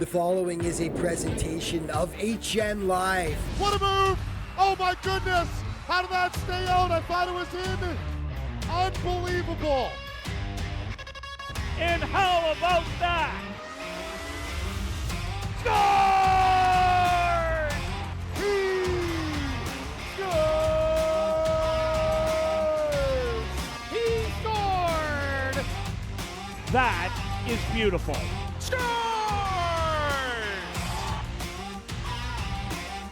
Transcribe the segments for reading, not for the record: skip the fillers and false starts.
The following is a presentation of HN Live. What a move! Oh my goodness! How did that stay out? I thought it was in. Unbelievable! And how about that? Score! He scores! He scored! That is beautiful.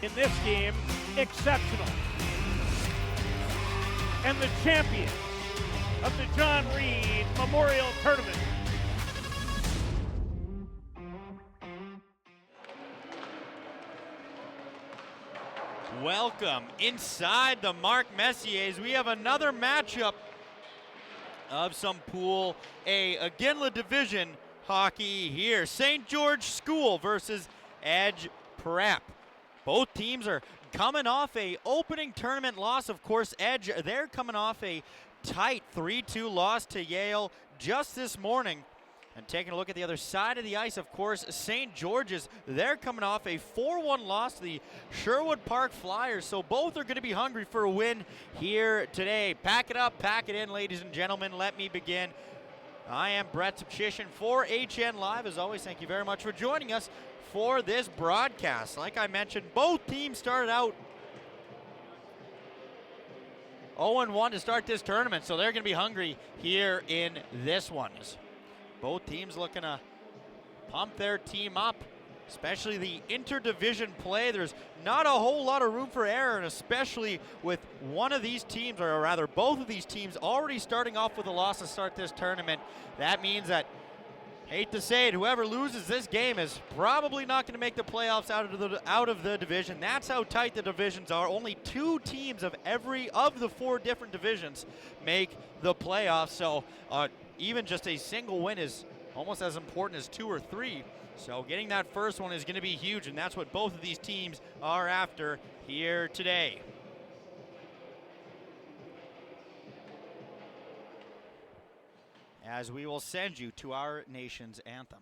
In this game, exceptional. And the champion of the John Reid Memorial Tournament. Welcome inside the Mark Messier's. We have another matchup of some Pool A Ginla Division hockey here. St. George School versus Edge Prep. Both teams are coming off a opening tournament loss. Of course, Edge, they're coming off a tight 3-2 loss to Yale just this morning. And taking a look at the other side of the ice, of course, St. George's, they're coming off a 4-1 loss to the Sherwood Park Flyers. So both are going to be hungry for a win here today. Pack it up, pack it in, ladies and gentlemen. Let me begin. I am Brett Subshition for HN Live. As always, thank you very much for joining us for this broadcast. Like I mentioned, both teams started out 0-1 to start this tournament, so they're going to be hungry here in this one. Both teams looking to pump their team up, especially the interdivision play. There's not a whole lot of room for error, and especially with one of these teams, or rather both of these teams, already starting off with a loss to start this tournament. That means that, hate to say it, whoever loses this game is probably not going to make the playoffs out of the division. That's how tight the divisions are. Only 2 teams of the 4 different divisions make the playoffs. So even just a single win is almost as important as 2 or 3. So getting that first one is going to be huge, and that's what both of these teams are after here today. As we will send you to our nation's anthem.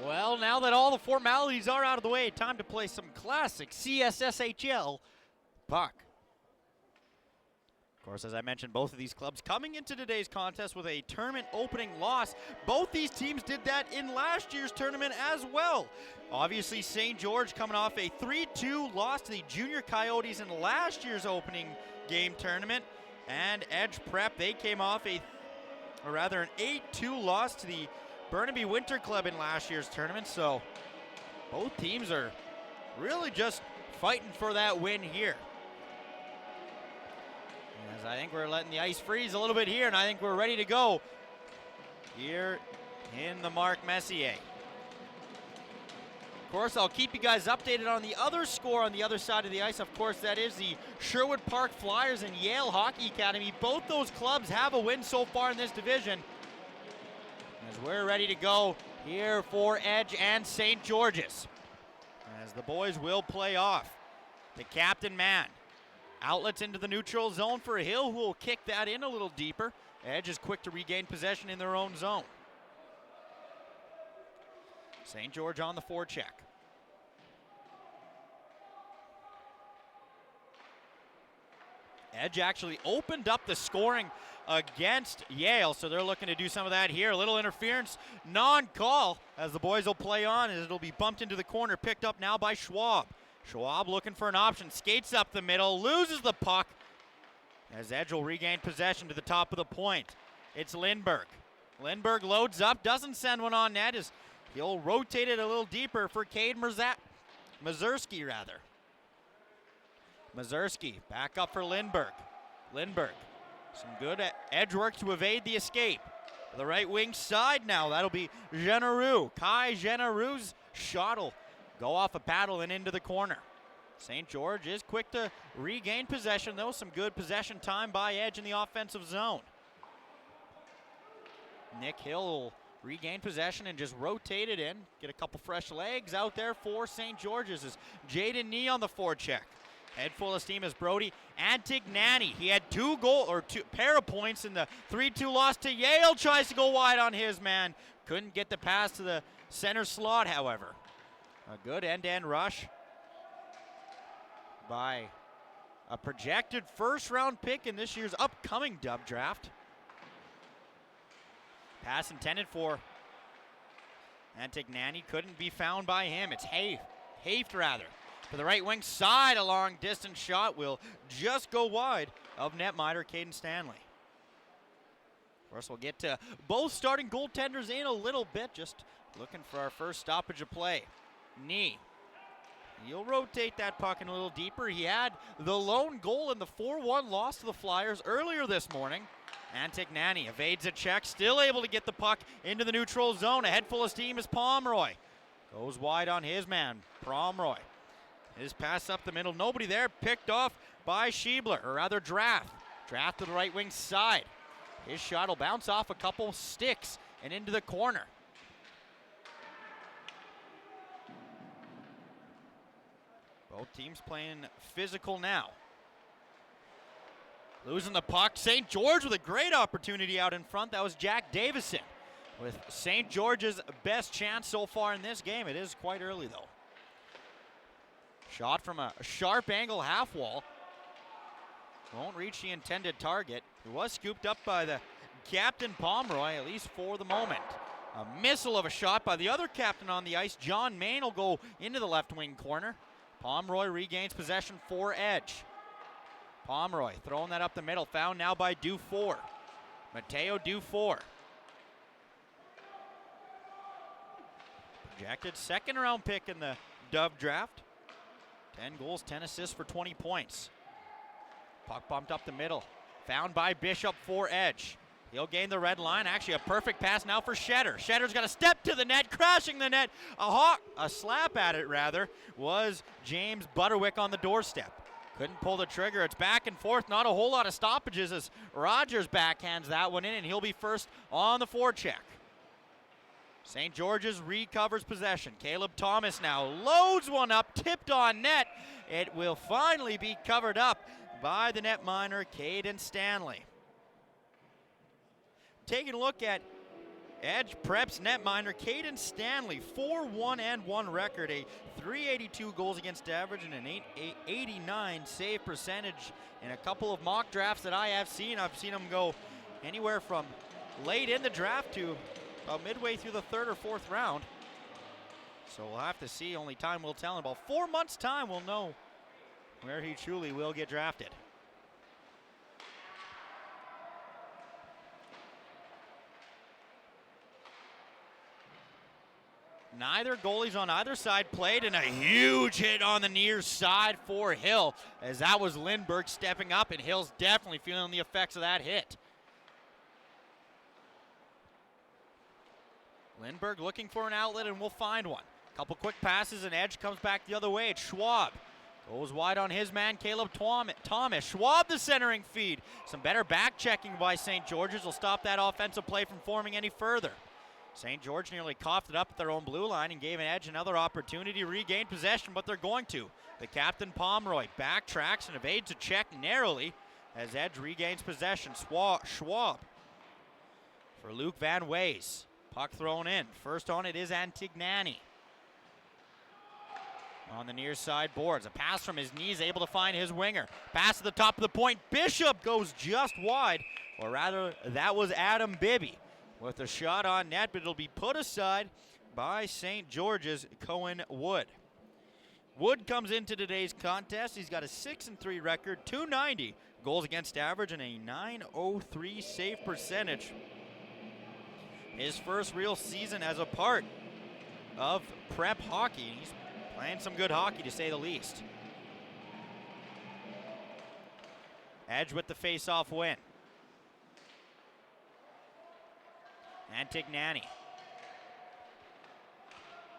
Well, now that all the formalities are out of the way, time to play some classic CSSHL puck. Of course, as I mentioned, both of these clubs coming into today's contest with a tournament opening loss. Both these teams did that in last year's tournament as well. Obviously, St. George coming off a 3-2 loss to the Junior Coyotes in last year's opening game tournament. And Edge Prep, they came off an 8-2 loss to the Burnaby Winter Club in last year's tournament. So both teams are really just fighting for that win here. As I think we're letting the ice freeze a little bit here, and I think we're ready to go here in the Mark Messier. Of course, I'll keep you guys updated on the other score on the other side of the ice. Of course, that is the Sherwood Park Flyers and Yale Hockey Academy. Both those clubs have a win so far in this division. As we're ready to go here for Edge and St. George's, as the boys will play off. The captain man. Outlets into the neutral zone for Hill, who will kick that in a little deeper. Edge is quick to regain possession in their own zone. St. George on the forecheck. Edge actually opened up the scoring against Yale, so they're looking to do some of that here. A little interference, non-call, as the boys will play on, as it'll be bumped into the corner, picked up now by Schwab. Schwab looking for an option, skates up the middle, loses the puck, as Edge will regain possession to the top of the point. It's Lindberg. Lindberg loads up, doesn't send one on net, as he'll rotate it a little deeper for Cade Mazurski, rather. Mazurski back up for Lindberg. Lindberg, some good edge work to evade the escape. To the right wing side now, that'll be Genereux. Kai Genereux's shot will go off a paddle and into the corner. St. George is quick to regain possession, though. Some good possession time by Edge in the offensive zone. Nick Hill will regain possession and just rotate it in. Get a couple fresh legs out there for St. George's as Jaden Nee on the forecheck. Head full of steam as Brody Antignani. He had two pair of points in the 3-2 loss to Yale. Tries to go wide on his man. Couldn't get the pass to the center slot, however. A good end-to-end rush by a projected first-round pick in this year's upcoming Dub draft. Pass intended for Antignani. Couldn't be found by him. It's Haft rather. To the right wing side, a long distance shot will just go wide of netminder Caden Stanley. Of course, we'll get to both starting goaltenders in a little bit. Just looking for our first stoppage of play. Nee. He'll rotate that puck in a little deeper. He had the lone goal in the 4-1 loss to the Flyers earlier this morning. Antignani evades a check, still able to get the puck into the neutral zone. A head full of steam is Pomeroy. Goes wide on his man, Pomeroy. His pass up the middle, nobody there, picked off by Schiebler, or rather Draft. Draft to the right wing side. His shot will bounce off a couple sticks and into the corner. Both teams playing physical now. Losing the puck, St. George with a great opportunity out in front. That was Jack Davison with St. George's best chance so far in this game. It is quite early though. Shot from a sharp angle half wall. Won't reach the intended target. It was scooped up by the captain Pomeroy, at least for the moment. A missile of a shot by the other captain on the ice. John Main will go into the left wing corner. Pomeroy regains possession for Edge. Pomeroy throwing that up the middle. Found now by Dufour. Mateo Dufour. Projected second round pick in the Dove draft. 10 goals, 10 assists for 20 points. Puck bumped up the middle. Found by Bishop for Edge. He'll gain the red line. Actually, a perfect pass now for Shetter. Shetter's got a step to the net, crashing the net. A slap at it, rather, was James Butterwick on the doorstep. Couldn't pull the trigger. It's back and forth. Not a whole lot of stoppages as Rogers backhands that one in, and he'll be first on the forecheck. St. George's recovers possession. Caleb Thomas now loads one up, tipped on net. It will finally be covered up by the netminder, Caden Stanley. Taking a look at Edge Prep's netminder, Caden Stanley, 4-1-1 record, a .382 goals against average and an .889 save percentage. In a couple of mock drafts that I have seen, I've seen him go anywhere from late in the draft to about midway through the third or fourth round. So we'll have to see. Only time will tell. In about 4 months' time, we'll know where he truly will get drafted. Neither goalies on either side played, and a huge hit on the near side for Hill, as that was Lindberg stepping up, and Hill's definitely feeling the effects of that hit. Lindberg looking for an outlet, and will find one. Couple quick passes, and Edge comes back the other way. It's Schwab. Goes wide on his man, Caleb Thomas. Schwab the centering feed. Some better back checking by St. George's will stop that offensive play from forming any further. St. George nearly coughed it up at their own blue line and gave an Edge another opportunity to regain possession, but they're going to. The captain, Pomeroy, backtracks and evades a check narrowly as Edge regains possession. Schwab for Luke Van Ways. Puck thrown in. First on it is Antignani. On the near side boards. A pass from his knees, able to find his winger. Pass to the top of the point. Bishop goes just wide, or rather, that was Adam Bibby with a shot on net, but it'll be put aside by St. George's Cohen Wood. Wood comes into today's contest. He's got a 6-3 record, .290 goals against average, and a .903 save percentage. His first real season as a part of prep hockey. He's playing some good hockey, to say the least. Edge with the face-off win. Antignani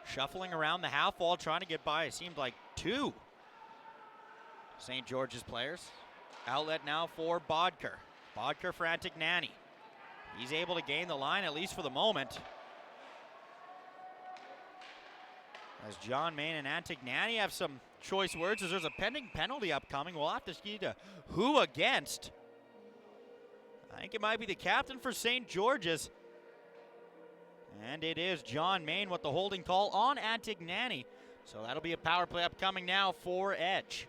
shuffling around the half wall, trying to get by, it seemed like two St. George's players. Outlet now for Bodker. Bodker for Antignani. He's able to gain the line, at least for the moment. As John Main and Antignani have some choice words, as there's a pending penalty upcoming. We'll have to see who against. I think it might be the captain for St. George's. And it is John Main with the holding call on Antignani. So that'll be a power play upcoming now for Edge.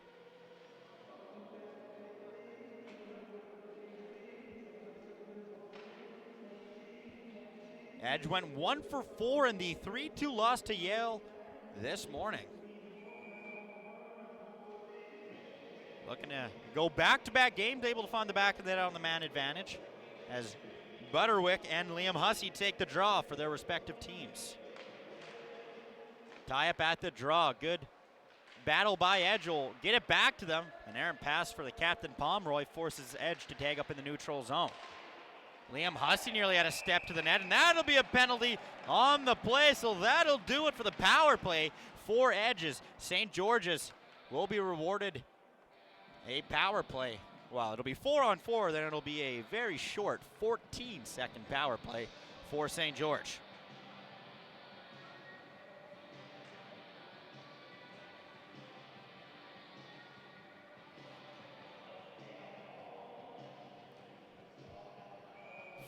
Edge went 1 for 4 in the 3-2 loss to Yale this morning. Looking to go back-to-back games, able to find the back of that on the man advantage as Butterwick and Liam Hussey take the draw for their respective teams. Tie up at the draw. Good battle by Edge will get it back to them. An errant pass for the captain Pomeroy forces Edge to tag up in the neutral zone. Liam Hussey nearly had a step to the net, and that'll be a penalty on the play, so that'll do it for the power play for Edges. St. George's will be rewarded a power play. Well, it'll be 4-on-4, then it'll be a very short 14-second power play for St. George.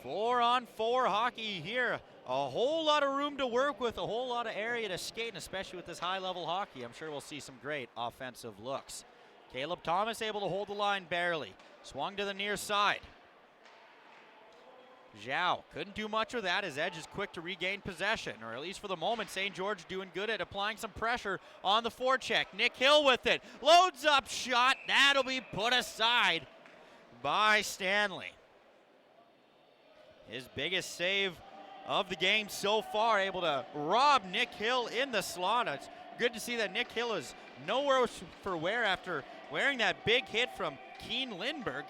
Four-on-4 hockey here. A whole lot of room to work with, a whole lot of area to skate, and especially with this high-level hockey, I'm sure we'll see some great offensive looks. Caleb Thomas able to hold the line barely. Swung to the near side. Zhao couldn't do much with that as Edge is quick to regain possession, or at least for the moment, St. George doing good at applying some pressure on the forecheck. Nick Hill with it. Loads up shot. That'll be put aside by Stanley. His biggest save of the game so far, able to rob Nick Hill in the slot. It's good to see that Nick Hill is nowhere for wear after wearing that big hit from Keen Lindbergh.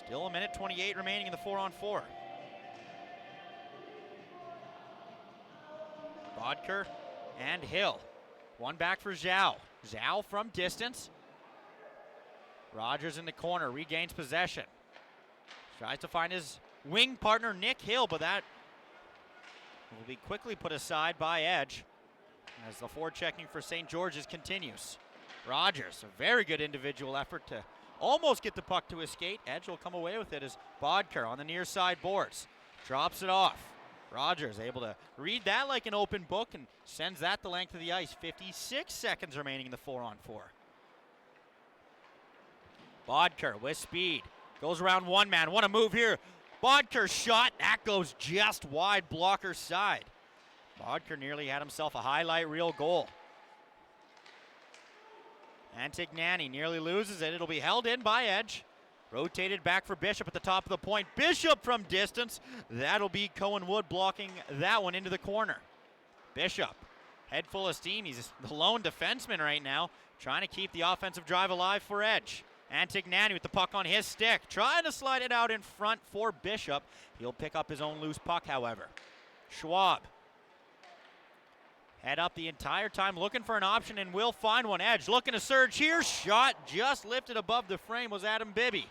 Still a minute 28 remaining in the 4-on-4. Bodker and Hill. One back for Zhao. Zhao from distance. Rogers in the corner, regains possession. Tries to find his wing partner, Nick Hill, but that will be quickly put aside by Edge as the forechecking for St. George's continues. Rogers, a very good individual effort to almost get the puck to his skate. Edge will come away with it as Bodker on the near side boards. Drops it off. Rogers able to read that like an open book and sends that the length of the ice. 56 seconds remaining in the 4-on-4. Bodker with speed. Goes around one man. What a move here. Bodker shot. That goes just wide blocker side. Bodker nearly had himself a highlight reel goal. Antignani nearly loses it. It'll be held in by Edge. Rotated back for Bishop at the top of the point. Bishop from distance. That'll be Cohen Wood blocking that one into the corner. Bishop, head full of steam. He's the lone defenseman right now, trying to keep the offensive drive alive for Edge. Antignani with the puck on his stick, trying to slide it out in front for Bishop. He'll pick up his own loose puck, however. Schwab. Head up the entire time, looking for an option, and will find one. Edge looking to surge here. Shot just lifted above the frame was Adam Bibby.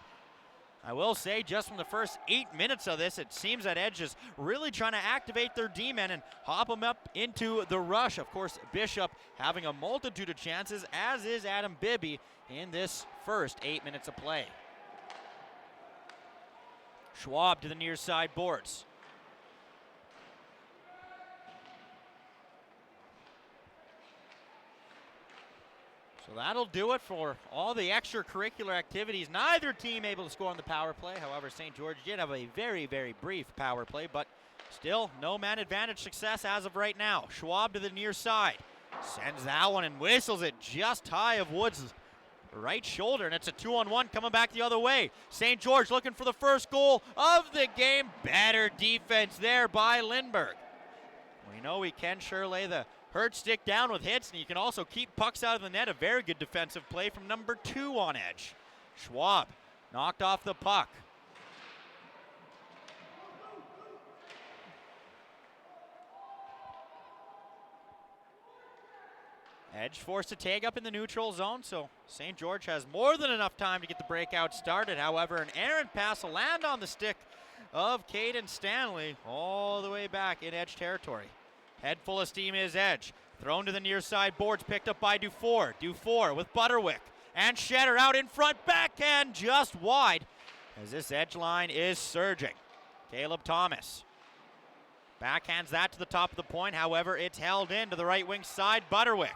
I will say, just from the first 8 minutes of this, it seems that Edge is really trying to activate their D-men and hop them up into the rush. Of course, Bishop having a multitude of chances, as is Adam Bibby in this first 8 minutes of play. Schwab to the near side boards. So that'll do it for all the extracurricular activities. Neither team able to score on the power play. However, St. George did have a very, very brief power play, but still no man advantage success as of right now. Schwab to the near side. Sends that one and whistles it just high of Woods' right shoulder, and it's a 2-on-1 coming back the other way. St. George looking for the first goal of the game. Better defense there by Lindbergh. We know we can sure lay the hurt stick down with hits, and you can also keep pucks out of the net. A very good defensive play from number 2 on Edge. Schwab knocked off the puck. Edge forced to tag up in the neutral zone, so St. George has more than enough time to get the breakout started. However, an errant pass will land on the stick of Caden Stanley all the way back in Edge territory. Head full of steam is Edge. Thrown to the near side boards, picked up by Dufour. Dufour with Butterwick. And Shetter out in front, backhand just wide as this Edge line is surging. Caleb Thomas backhands that to the top of the point. However, it's held in to the right wing side. Butterwick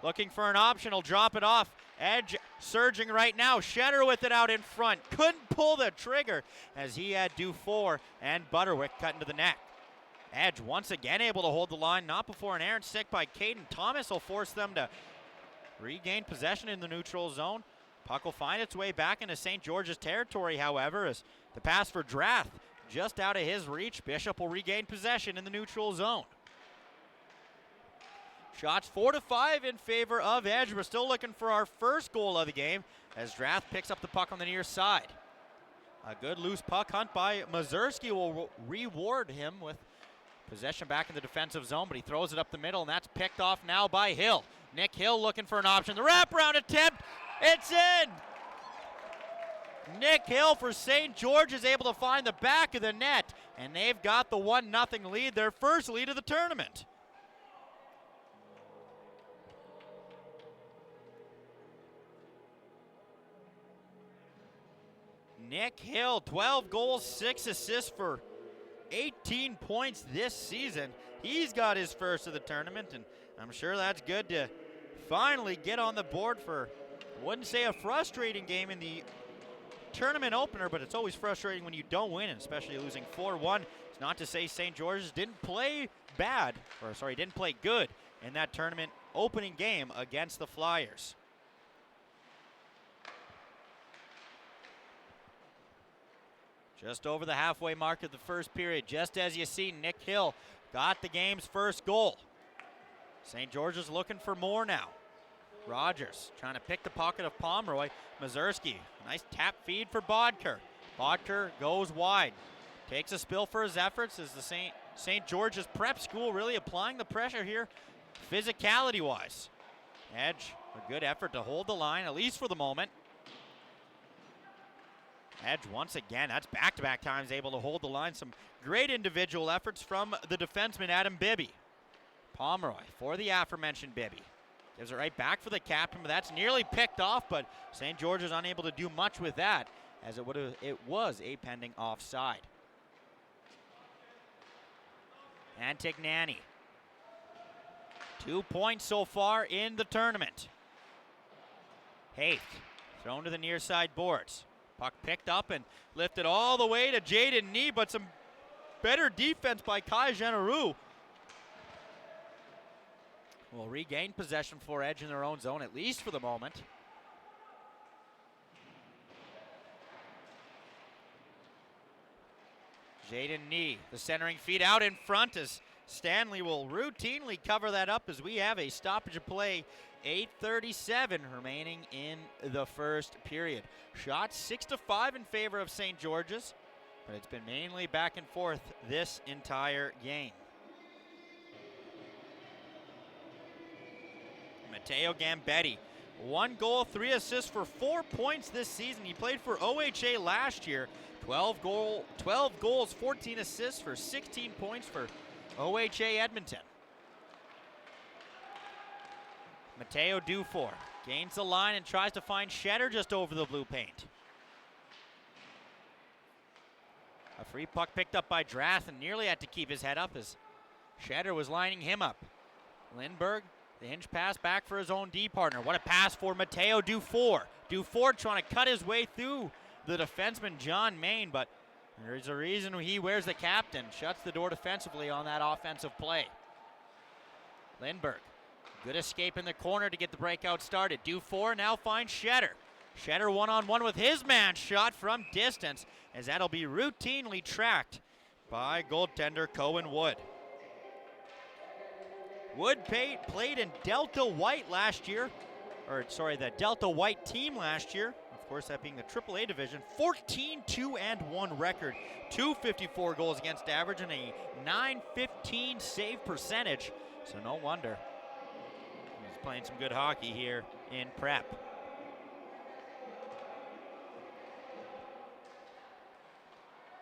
looking for an option, will drop it off. Edge surging right now. Shetter with it out in front. Couldn't pull the trigger as he had Dufour and Butterwick cut into the net. Edge once again able to hold the line, not before an errant stick by Caden Thomas will force them to regain possession in the neutral zone. Puck will find its way back into St. George's territory, however, as the pass for Drath just out of his reach. Bishop will regain possession in the neutral zone. Shots 4-5 in favor of Edge. We're still looking for our first goal of the game as Drath picks up the puck on the near side. A good loose puck hunt by Mazurski will reward him with possession back in the defensive zone, but he throws it up the middle, and that's picked off now by Hill. Nick Hill looking for an option. The wraparound attempt, it's in! Nick Hill for St. George is able to find the back of the net, and they've got the 1-0 lead, their first lead of the tournament. Nick Hill, 12 goals, 6 assists for 18 points this season. He's got his first of the tournament, and I'm sure that's good to finally get on the board for, I wouldn't say a frustrating game in the tournament opener, but it's always frustrating when you don't win, and especially losing 4-1. It's not to say St. George's didn't play didn't play good in that tournament opening game against the Flyers. Just over the halfway mark of the first period, just as you see, Nick Hill got the game's first goal. St. George's looking for more now. Rogers trying to pick the pocket of Pomeroy. Mazurski, nice tap feed for Bodker. Bodker goes wide. Takes a spill for his efforts as the St. George's prep school really applying the pressure here physicality-wise. Edge, a good effort to hold the line, at least for the moment. Edge once again, that's back-to-back times able to hold the line. Some great individual efforts from the defenseman Adam Bibby. Pomeroy for the aforementioned Bibby. Gives it right back for the captain, but that's nearly picked off, but St. George is unable to do much with that as it was a pending offside. Antignani. 2 points so far in the tournament. Haith thrown to the near side boards. Puck picked up and lifted all the way to Jaden Nee, but some better defense by Kai Genereux. Will regain possession for Edge in their own zone, at least for the moment. Jaden Nee, the centering feed out in front as Stanley will routinely cover that up as we have a stoppage of play. 8:37 remaining in the first period. Shots 6-5 in favor of St. George's, but it's been mainly back and forth this entire game. Matteo Gambetti 1 goal, 3 assists for 4 points this season. He played for OHA last year. 12 goals, 14 assists for 16 points for OHA Edmonton. Mateo Dufour gains the line and tries to find Shetter just over the blue paint. A free puck picked up by Drath and nearly had to keep his head up as Shetter was lining him up. Lindbergh, the hinge pass back for his own D partner. What a pass for Mateo Dufour. Dufour trying to cut his way through the defenseman John Main, but there's a reason he wears the captain. Shuts the door defensively on that offensive play. Lindbergh, good escape in the corner to get the breakout started. Dufour now finds Shetter. Shetter one-on-one with his man, shot from distance, as that'll be routinely tracked by goaltender Cohen Wood. Wood played in Delta White last year, the Delta White team last year. Of course, that being the AAA division. 14-2-1 record, 254 goals against average, and a .915 save percentage. So no wonder he's playing some good hockey here in prep.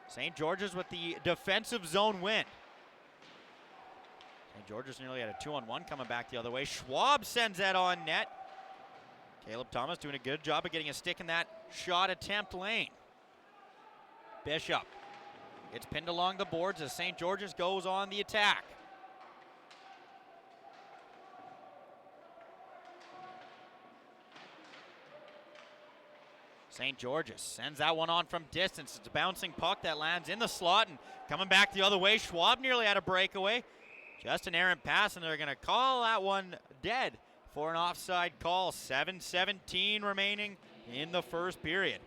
St. George's with the defensive zone win. St. George's nearly had a 2-on-1 coming back the other way. Schwab sends that on net. Caleb Thomas doing a good job of getting a stick in that shot attempt lane. Bishop gets pinned along the boards as St. George's goes on the attack. St. George's sends that one on from distance. It's a bouncing puck that lands in the slot and coming back the other way. Schwab nearly had a breakaway. Just an errant pass, and they're going to call that one dead for an offside call. 7:17 remaining in the first period.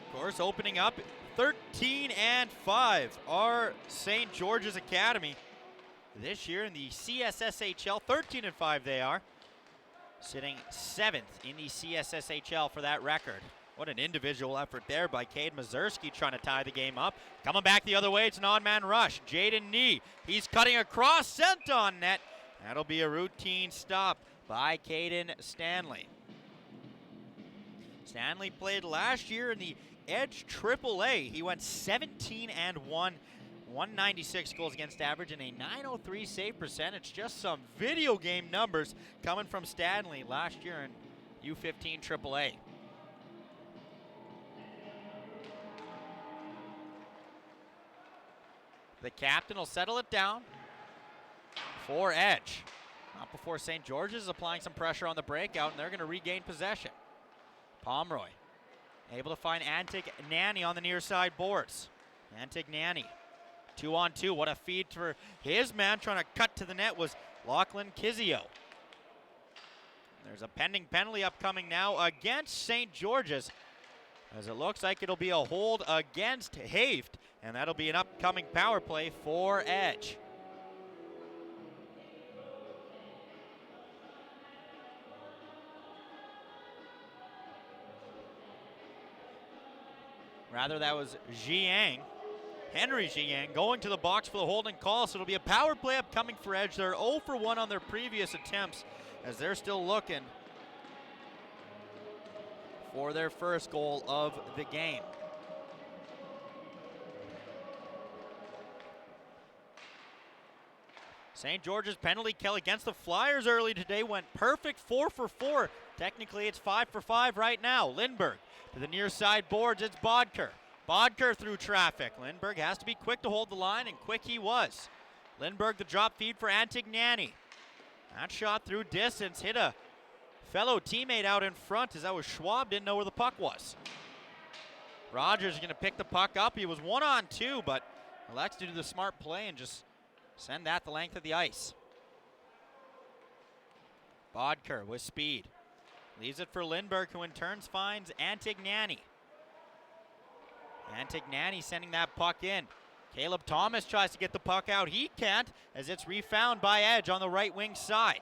Of course, opening up 13-5 are St. George's Academy this year in the CSSHL. 13-5 they are, sitting 7th in the CSSHL for that record. What an individual effort there by Cade Mazurski trying to tie the game up. Coming back the other way, it's an odd man rush. Jaden Nee, he's cutting across, sent on net. That'll be a routine stop by Caden Stanley. Stanley played last year in the Edge AAA. He went 17-1, 196 goals against average, and a .903 save percentage. Just some video game numbers coming from Stanley last year in U15 AAA. The captain will settle it down for Edge. Not before St. George's is applying some pressure on the breakout, and they're going to regain possession. Pomeroy able to find Antignani on the near side boards. Antignani, 2-on-2. What a feed for his man trying to cut to the net was Lachlan Kizio. There's a pending penalty upcoming now against St. George's, as it looks like it'll be a hold against Haft, and that'll be an upcoming power play for Edge. Rather, that was Henry Jiang, going to the box for the holding call, so it'll be a power play upcoming for Edge. They're 0 for 1 on their previous attempts, as they're still looking for their first goal of the game. St. George's penalty kill against the Flyers early today went perfect, 4 for 4. Technically, it's 5 for 5 right now. Lindbergh to the near side boards, it's Bodker. Bodker through traffic. Lindbergh has to be quick to hold the line, and quick he was. Lindbergh, the drop feed for Antignani. That shot through distance, hit a fellow teammate out in front, as that was Schwab, didn't know where the puck was. Rogers is going to pick the puck up. He was 1-on-2, but elects to do the smart play and just send that the length of the ice. Bodker with speed. Leaves it for Lindbergh, who in turn finds Antignani. Antignani sending that puck in. Caleb Thomas tries to get the puck out. He can't, as it's refound by Edge on the right wing side.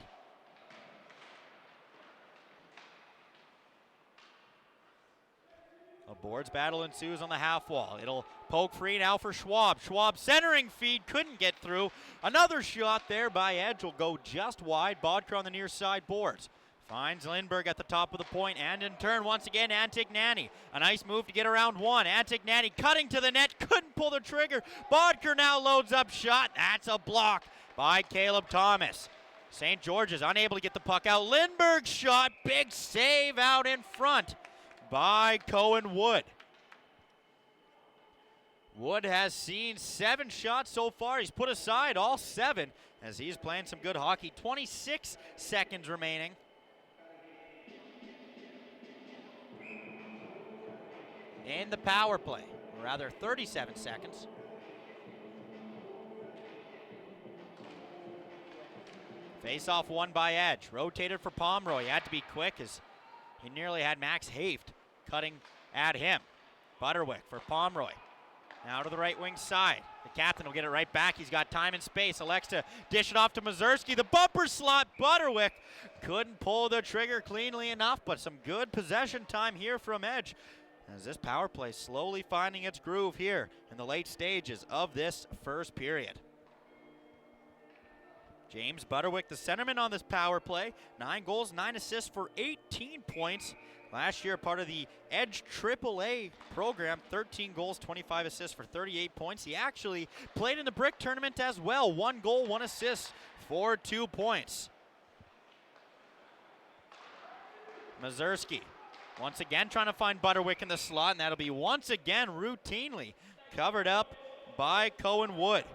A boards battle ensues on the half wall. It'll poke free now for Schwab. Schwab centering feed, couldn't get through. Another shot there by Edge will go just wide. Bodker on the near side boards. Finds Lindberg at the top of the point, and in turn, once again, Antignani. A nice move to get around one. Antignani cutting to the net, couldn't pull the trigger. Bodker now loads up shot. That's a block by Caleb Thomas. St. George's unable to get the puck out. Lindberg's shot, big save out in front by Cohen Wood. Wood has seen 7 shots so far. He's put aside all 7 as he's playing some good hockey. 26 seconds remaining. In the power play, or rather 37 seconds. Face-off won by Edge. Rotated for Pomeroy. He had to be quick as he nearly had Max Haft cutting at him. Butterwick for Pomeroy. Now to the right wing side. The captain will get it right back. He's got time and space. Elects to dish it off to Mazurski. The bumper slot. Butterwick couldn't pull the trigger cleanly enough, but some good possession time here from Edge, as this power play slowly finding its groove here in the late stages of this first period. James Butterwick, the centerman on this power play. 9 goals, 9 assists for 18 points. Last year, part of the Edge AAA program, 13 goals, 25 assists for 38 points. He actually played in the Brick tournament as well. 1 goal, 1 assist for 2 points. Mazurski once again trying to find Butterwick in the slot, and that'll be once again routinely covered up by Cohen Wood.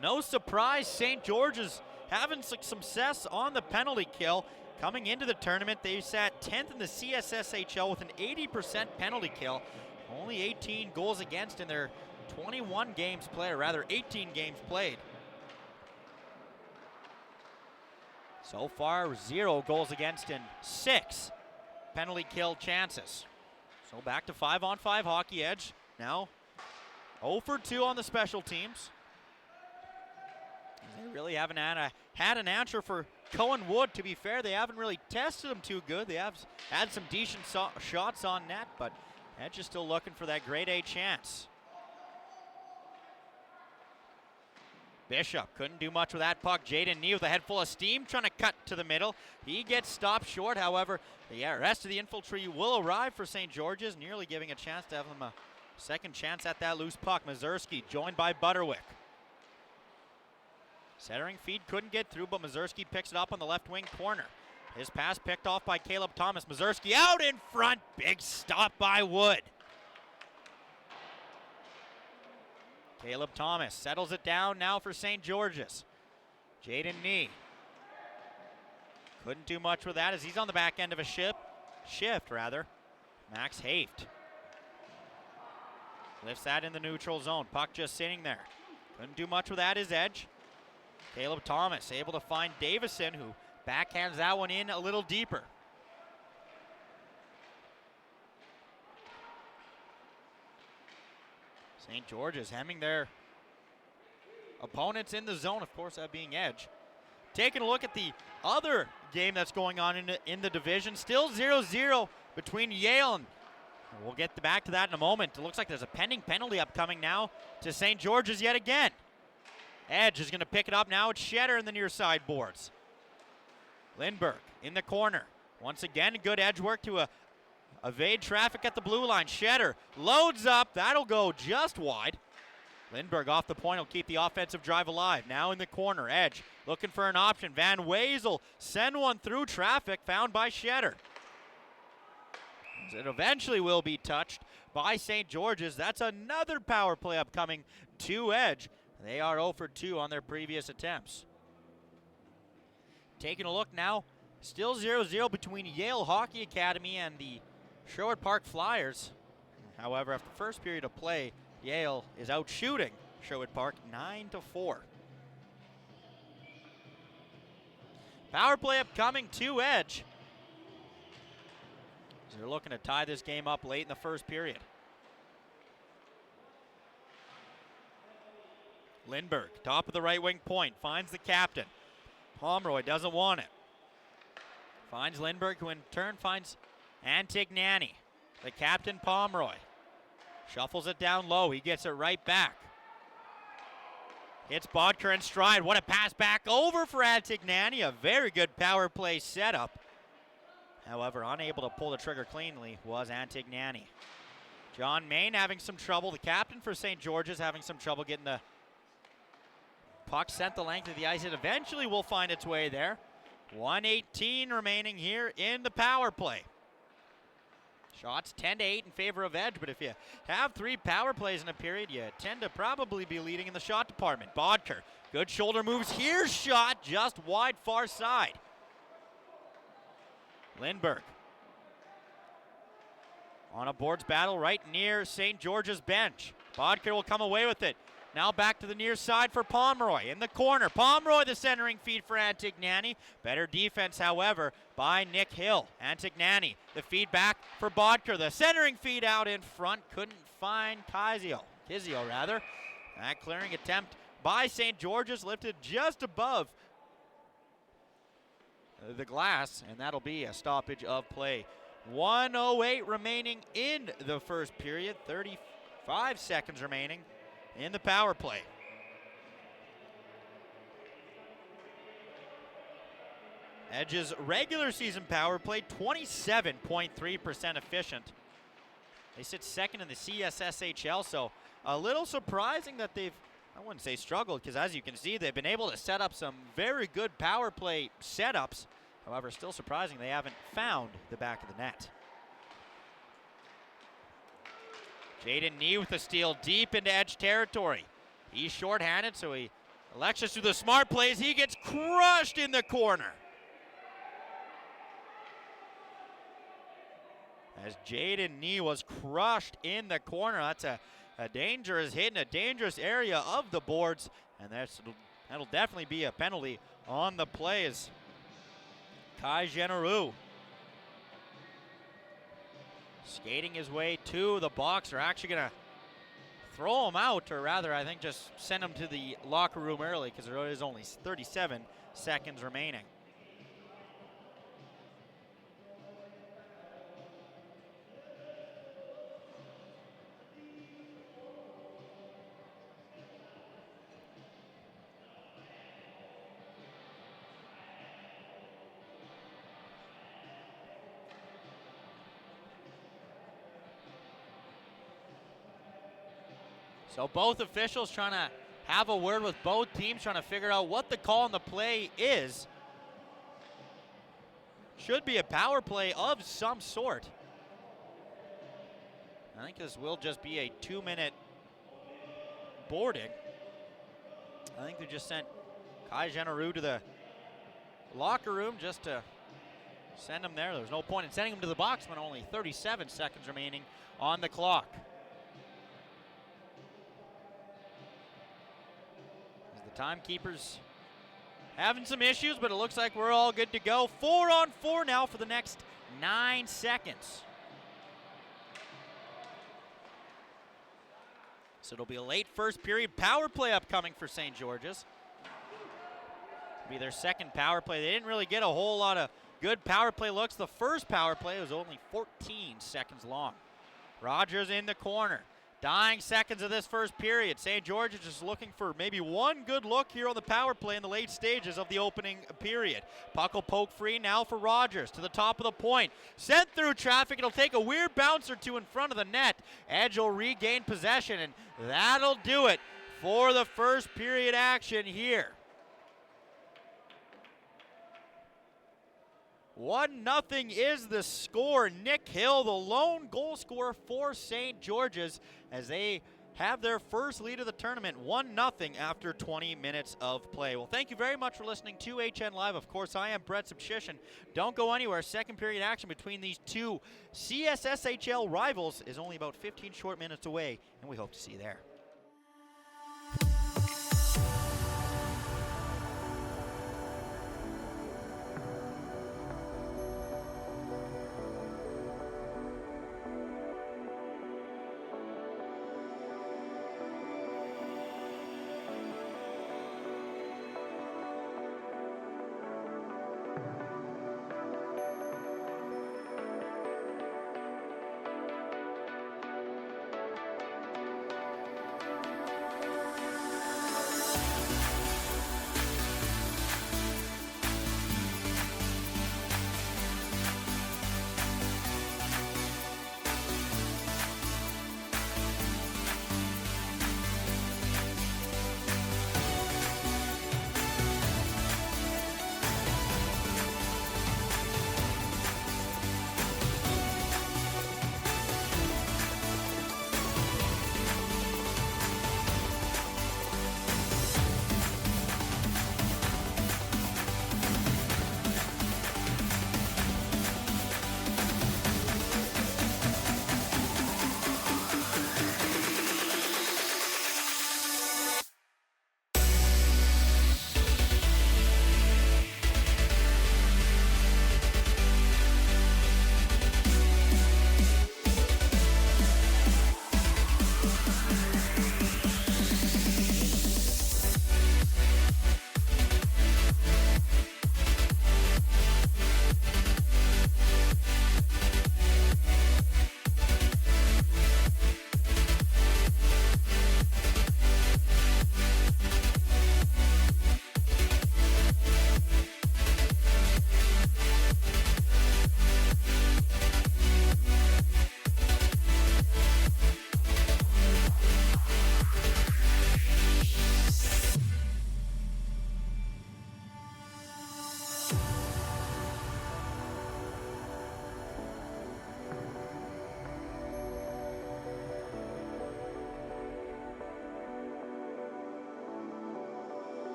No surprise, St. George's having some success on the penalty kill. Coming into the tournament, they sat 10th in the CSSHL with an 80% penalty kill. Only 18 goals against in their 21 games played, or rather 18 games played. So far, 0 goals against in 6 penalty kill chances. So back to 5-on-5 hockey. Edge now 0 for 2 on the special teams. They really haven't had an answer for Cohen Wood. To be fair, they haven't really tested him too good. They have had some decent shots on net, but Edge is still looking for that grade A chance. Bishop couldn't do much with that puck. Jaden Nee with a head full of steam trying to cut to the middle. He gets stopped short. However, the rest of the infantry will arrive for St. George's, nearly giving a chance to have them a second chance at that loose puck. Mazurski joined by Butterwick. Centering feed couldn't get through, but Mazurski picks it up on the left wing corner. His pass picked off by Caleb Thomas. Mazurski out in front. Big stop by Wood. Caleb Thomas settles it down now for St. George's. Jaden Nee couldn't do much with that as he's on the back end of a shift. Max Haft lifts that in the neutral zone. Puck just sitting there. Couldn't do much with that is Edge. Caleb Thomas able to find Davison, who backhands that one in a little deeper. St. George's hemming their opponents in the zone, of course, that being Edge. Taking a look at the other game that's going on in the division. Still 0-0 between Yale and we'll get back to that in a moment. It looks like there's a pending penalty upcoming now to St. George's yet again. Edge is going to pick it up now. It's Shetter in the near side boards. Lindberg in the corner. Once again, good edge work to evade traffic at the blue line. Shetter loads up. That'll go just wide. Lindberg off the point will keep the offensive drive alive. Now in the corner, Edge looking for an option. Van Wezel send one through traffic, found by Shetter. It eventually will be touched by St. George's. That's another power play upcoming to Edge. They are 0 for 2 on their previous attempts. Taking a look now, still 0-0 between Yale Hockey Academy and the Sherwood Park Flyers. However, after the first period of play, Yale is out shooting Sherwood Park 9-4. Power play upcoming to Edge. They're looking to tie this game up late in the first period. Lindberg, top of the right wing point, finds the captain. Pomeroy doesn't want it. Finds Lindbergh, who in turn finds Antignani. The captain, Pomeroy. Shuffles it down low. He gets it right back. Hits Bodker in stride. What a pass back over for Antignani. A very good power play setup. However, unable to pull the trigger cleanly was Antignani. John Main having some trouble. The captain for St. George's having some trouble getting the puck sent the length of the ice. It eventually will find its way there. 1:18 remaining here in the power play. Shots 10-8 in favor of Edge, but if you have 3 power plays in a period, you tend to probably be leading in the shot department. Bodker, good shoulder moves here. Shot just wide far side. Lindbergh on a boards battle right near St. George's bench. Bodker will come away with it. Now back to the near side for Pomeroy in the corner. Pomeroy the centering feed for Antignani. Better defense, however, by Nick Hill. Antignani, the feed back for Bodker. The centering feed out in front. Couldn't find Kizio. That clearing attempt by St. George's lifted just above the glass, and that'll be a stoppage of play. 1:08 remaining in the first period. 35 seconds remaining in the power play. Edge's regular season power play, 27.3% efficient. They sit second in the CSSHL, so a little surprising that they've, I wouldn't say struggled, because as you can see, they've been able to set up some very good power play setups. However, still surprising they haven't found the back of the net. Jaden Nee with a steal deep into Edge territory. He's shorthanded, so he elects to do the smart plays. He gets crushed in the corner. As Jaden Nee was crushed in the corner. That's a dangerous hit in a dangerous area of the boards, and that'll definitely be a penalty on the play as Kai Generou skating his way to the box. They're actually going to throw him out, or rather, I think just send him to the locker room early because there is only 37 seconds remaining. So both officials trying to have a word with both teams, trying to figure out what the call on the play is. Should be a power play of some sort. I think this will just be a 2-minute boarding. I think they just sent Kai Generou to the locker room just to send him there. There's no point in sending him to the box when only 37 seconds remaining on the clock. Timekeepers having some issues, but it looks like we're all good to go. 4-on-4 now for the next 9 seconds. So it'll be a late first period power play upcoming for St. George's. It'll be their second power play. They didn't really get a whole lot of good power play looks. The first power play was only 14 seconds long. Rogers in the corner. Dying seconds of this first period. St. George is just looking for maybe one good look here on the power play in the late stages of the opening period. Puck will poke free now for Rogers to the top of the point. Sent through traffic. It'll take a weird bounce or two in front of the net. Edge will regain possession, and that'll do it for the first period action here. 1-0 is the score. Nick Hill, the lone goal scorer for St. George's, as they have their first lead of the tournament, 1-0 after 20 minutes of play. Well, thank you very much for listening to HN Live. Of course, I am Brett Subshishin. Don't go anywhere. Second period action between these two CSSHL rivals is only about 15 short minutes away, and we hope to see you there.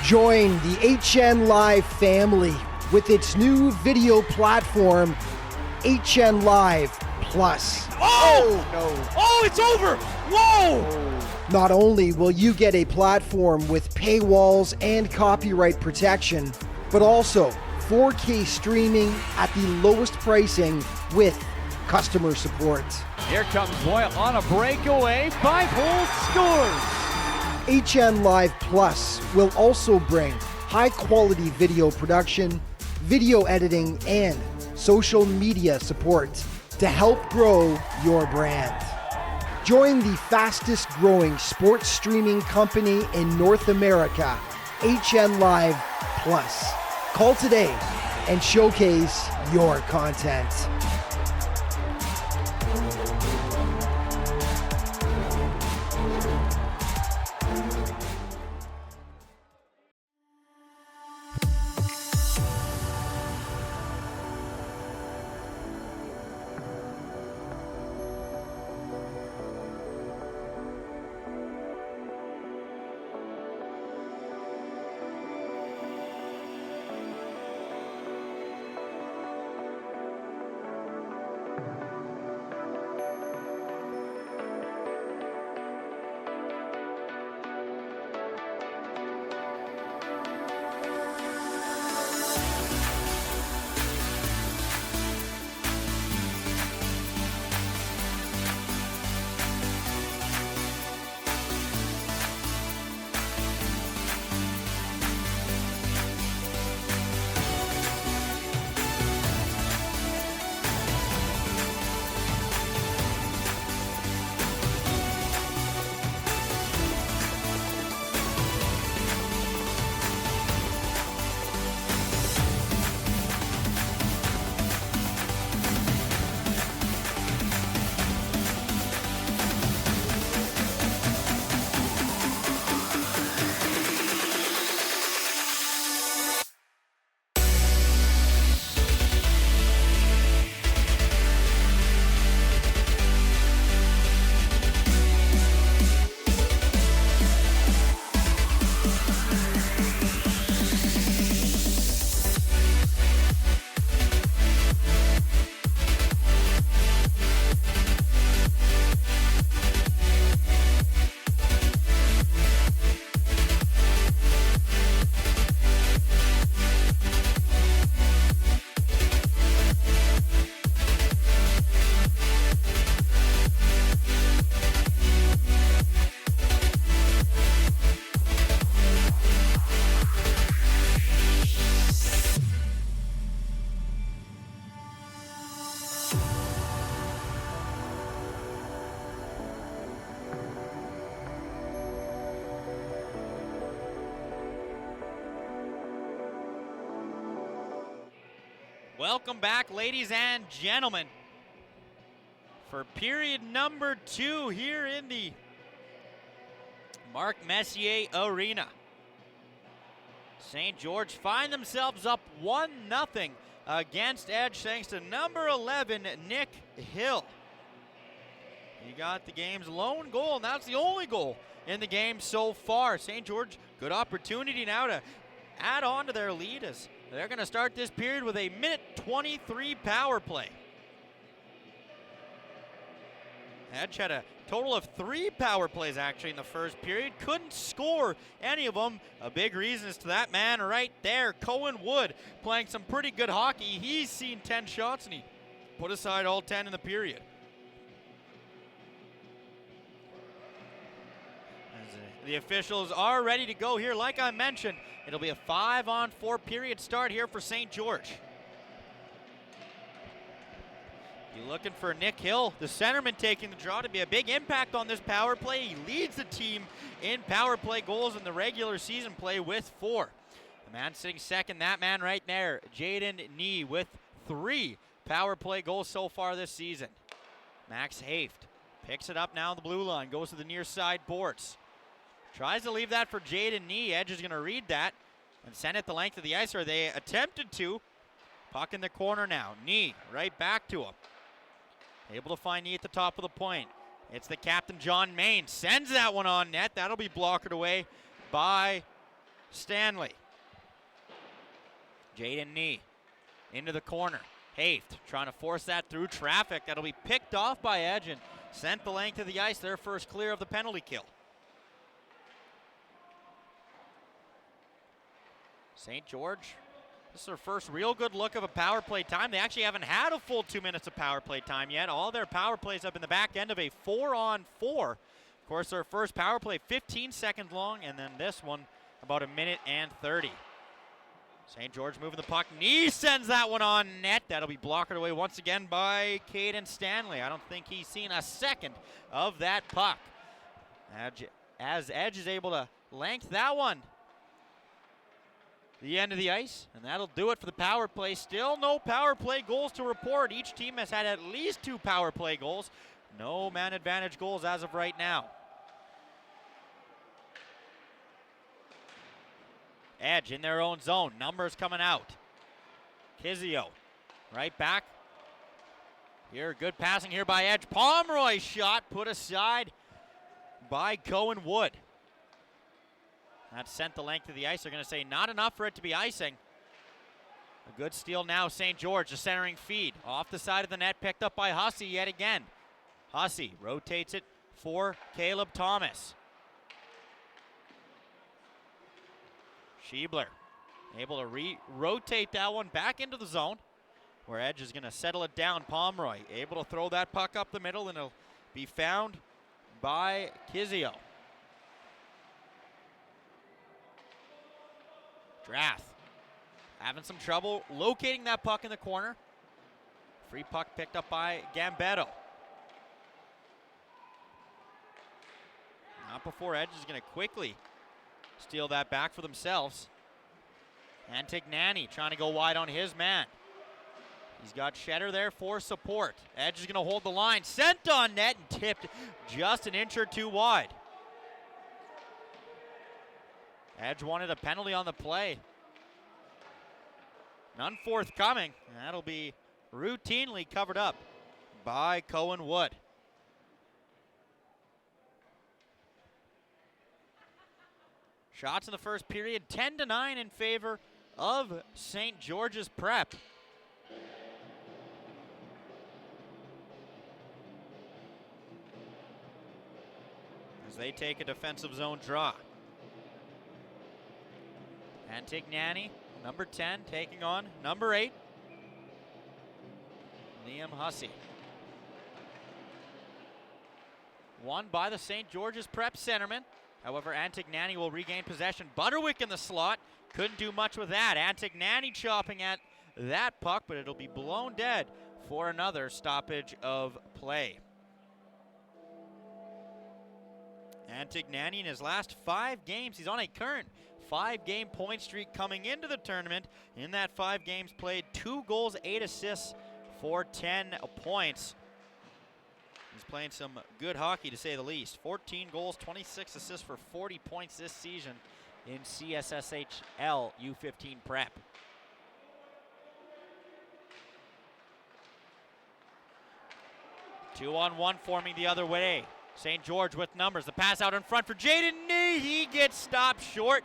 Join the HN Live family with its new video platform, HN Live Plus. Oh! No. Oh, it's over! Whoa! Not only will you get a platform with paywalls and copyright protection, but also 4K streaming at the lowest pricing with customer support. Here comes Boyle on a breakaway. 5-hole scores! HN Live Plus will also bring high-quality video production, video editing, and social media support to help grow your brand. Join the fastest growing sports streaming company in North America, HN Live Plus. Call today and showcase your content. Welcome back, ladies and gentlemen, for period number 2 here in the Mark Messier Arena. St. George find themselves up 1-0 against Edge thanks to number 11, Nick Hill. He got the game's lone goal, and that's the only goal in the game so far. St. George, good opportunity now to add on to their lead as they're going to start this period with a minute 23 power play. Edge had a total of 3 power plays actually in the first period. Couldn't score any of them. A big reason is to that man right there, Cohen Wood, playing some pretty good hockey. He's seen 10 shots and he put aside all 10 in the period. The officials are ready to go here. Like I mentioned, it'll be a 5-on-4 period start here for St. George. You're looking for Nick Hill, the centerman, taking the draw to be a big impact on this power play. He leads the team in power play goals in the regular season play with 4. The man sitting second, that man right there, Jaden Nee, with 3 power play goals so far this season. Max Haft picks it up now on the blue line, goes to the near side boards. Tries to leave that for Jaden Nee. Edge is going to read that and send it the length of the ice, or they attempted to. Puck in the corner now. Nee right back to him. Able to find Nee at the top of the point. It's the captain, John Main. Sends that one on net. That'll be blocked away by Stanley. Jaden Nee into the corner. Haft trying to force that through traffic. That'll be picked off by Edge and sent the length of the ice. Their first clear of the penalty kill. St. George, this is their first real good look of a power play time. They actually haven't had a full 2 minutes of power play time yet. All their power plays up in the back end of a 4-on-4. Of course, their first power play 15 seconds long, and then this one about 1:30. St. George moving the puck. Nee sends that one on net. That'll be blocked away once again by Caden Stanley. I don't think he's seen a second of that puck. As Edge is able to length that one the end of the ice, and that'll do it for the power play. Still no power play goals to report. Each team has had at least 2 power play goals. No man advantage goals as of right now. Edge in their own zone. Numbers coming out. Kizio right back. Here, good passing here by Edge. Pomeroy shot put aside by Cohen Wood. That sent the length of the ice. They're going to say not enough for it to be icing. A good steal now, St. George, the centering feed. Off the side of the net, picked up by Hussey yet again. Hussey rotates it for Caleb Thomas. Schiebler able to rotate that one back into the zone where Edge is going to settle it down. Pomeroy able to throw that puck up the middle, and it'll be found by Kizio. Drath having some trouble locating that puck in the corner. Free puck picked up by Gambetto. Not before Edge is going to quickly steal that back for themselves. Antignani trying to go wide on his man. He's got Shetter there for support. Edge is going to hold the line. Sent on net and tipped just an inch or two wide. Edge wanted a penalty on the play. None forthcoming. That'll be routinely covered up by Cohen Wood. Shots in the first period, 10-9 in favor of St. George's Prep. As they take a defensive zone draw. Antignani, number 10, taking on number 8, Liam Hussey. Won by the St. George's Prep centerman. However, Antignani will regain possession. Butterwick in the slot. Couldn't do much with that. Antignani chopping at that puck, but it'll be blown dead for another stoppage of play. Antignani in his last 5 games, he's on a current 5-game point streak coming into the tournament. In that 5 games played, 2 goals, 8 assists for 10 points. He's playing some good hockey to say the least. 14 goals, 26 assists for 40 points this season in CSSHL U15 Prep. Two-on-one forming the other way. St. George with numbers. The pass out in front for Jaden Nee. He gets stopped short.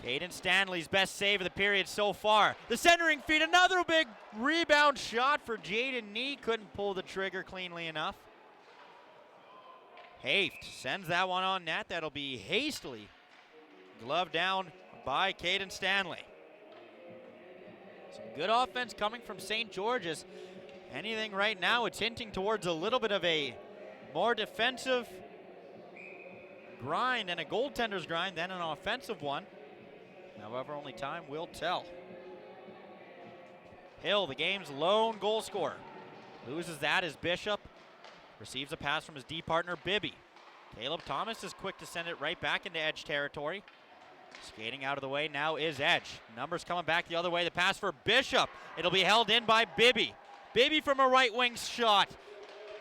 Caden Stanley's best save of the period so far. The centering feed, another big rebound shot for Jaden Nee. Couldn't pull the trigger cleanly enough. Haft sends that one on net. That'll be hastily gloved down by Caden Stanley. Some good offense coming from St. George's. Anything right now, it's hinting towards a little bit of a more defensive grind and a goaltender's grind than an offensive one. However, only time will tell. Hill, the game's lone goal scorer, loses that as Bishop receives a pass from his D partner, Bibby. Caleb Thomas is quick to send it right back into Edge territory. Skating out of the way now is Edge. Numbers coming back the other way. The pass for Bishop. It'll be held in by Bibby. Bibby from a right wing shot.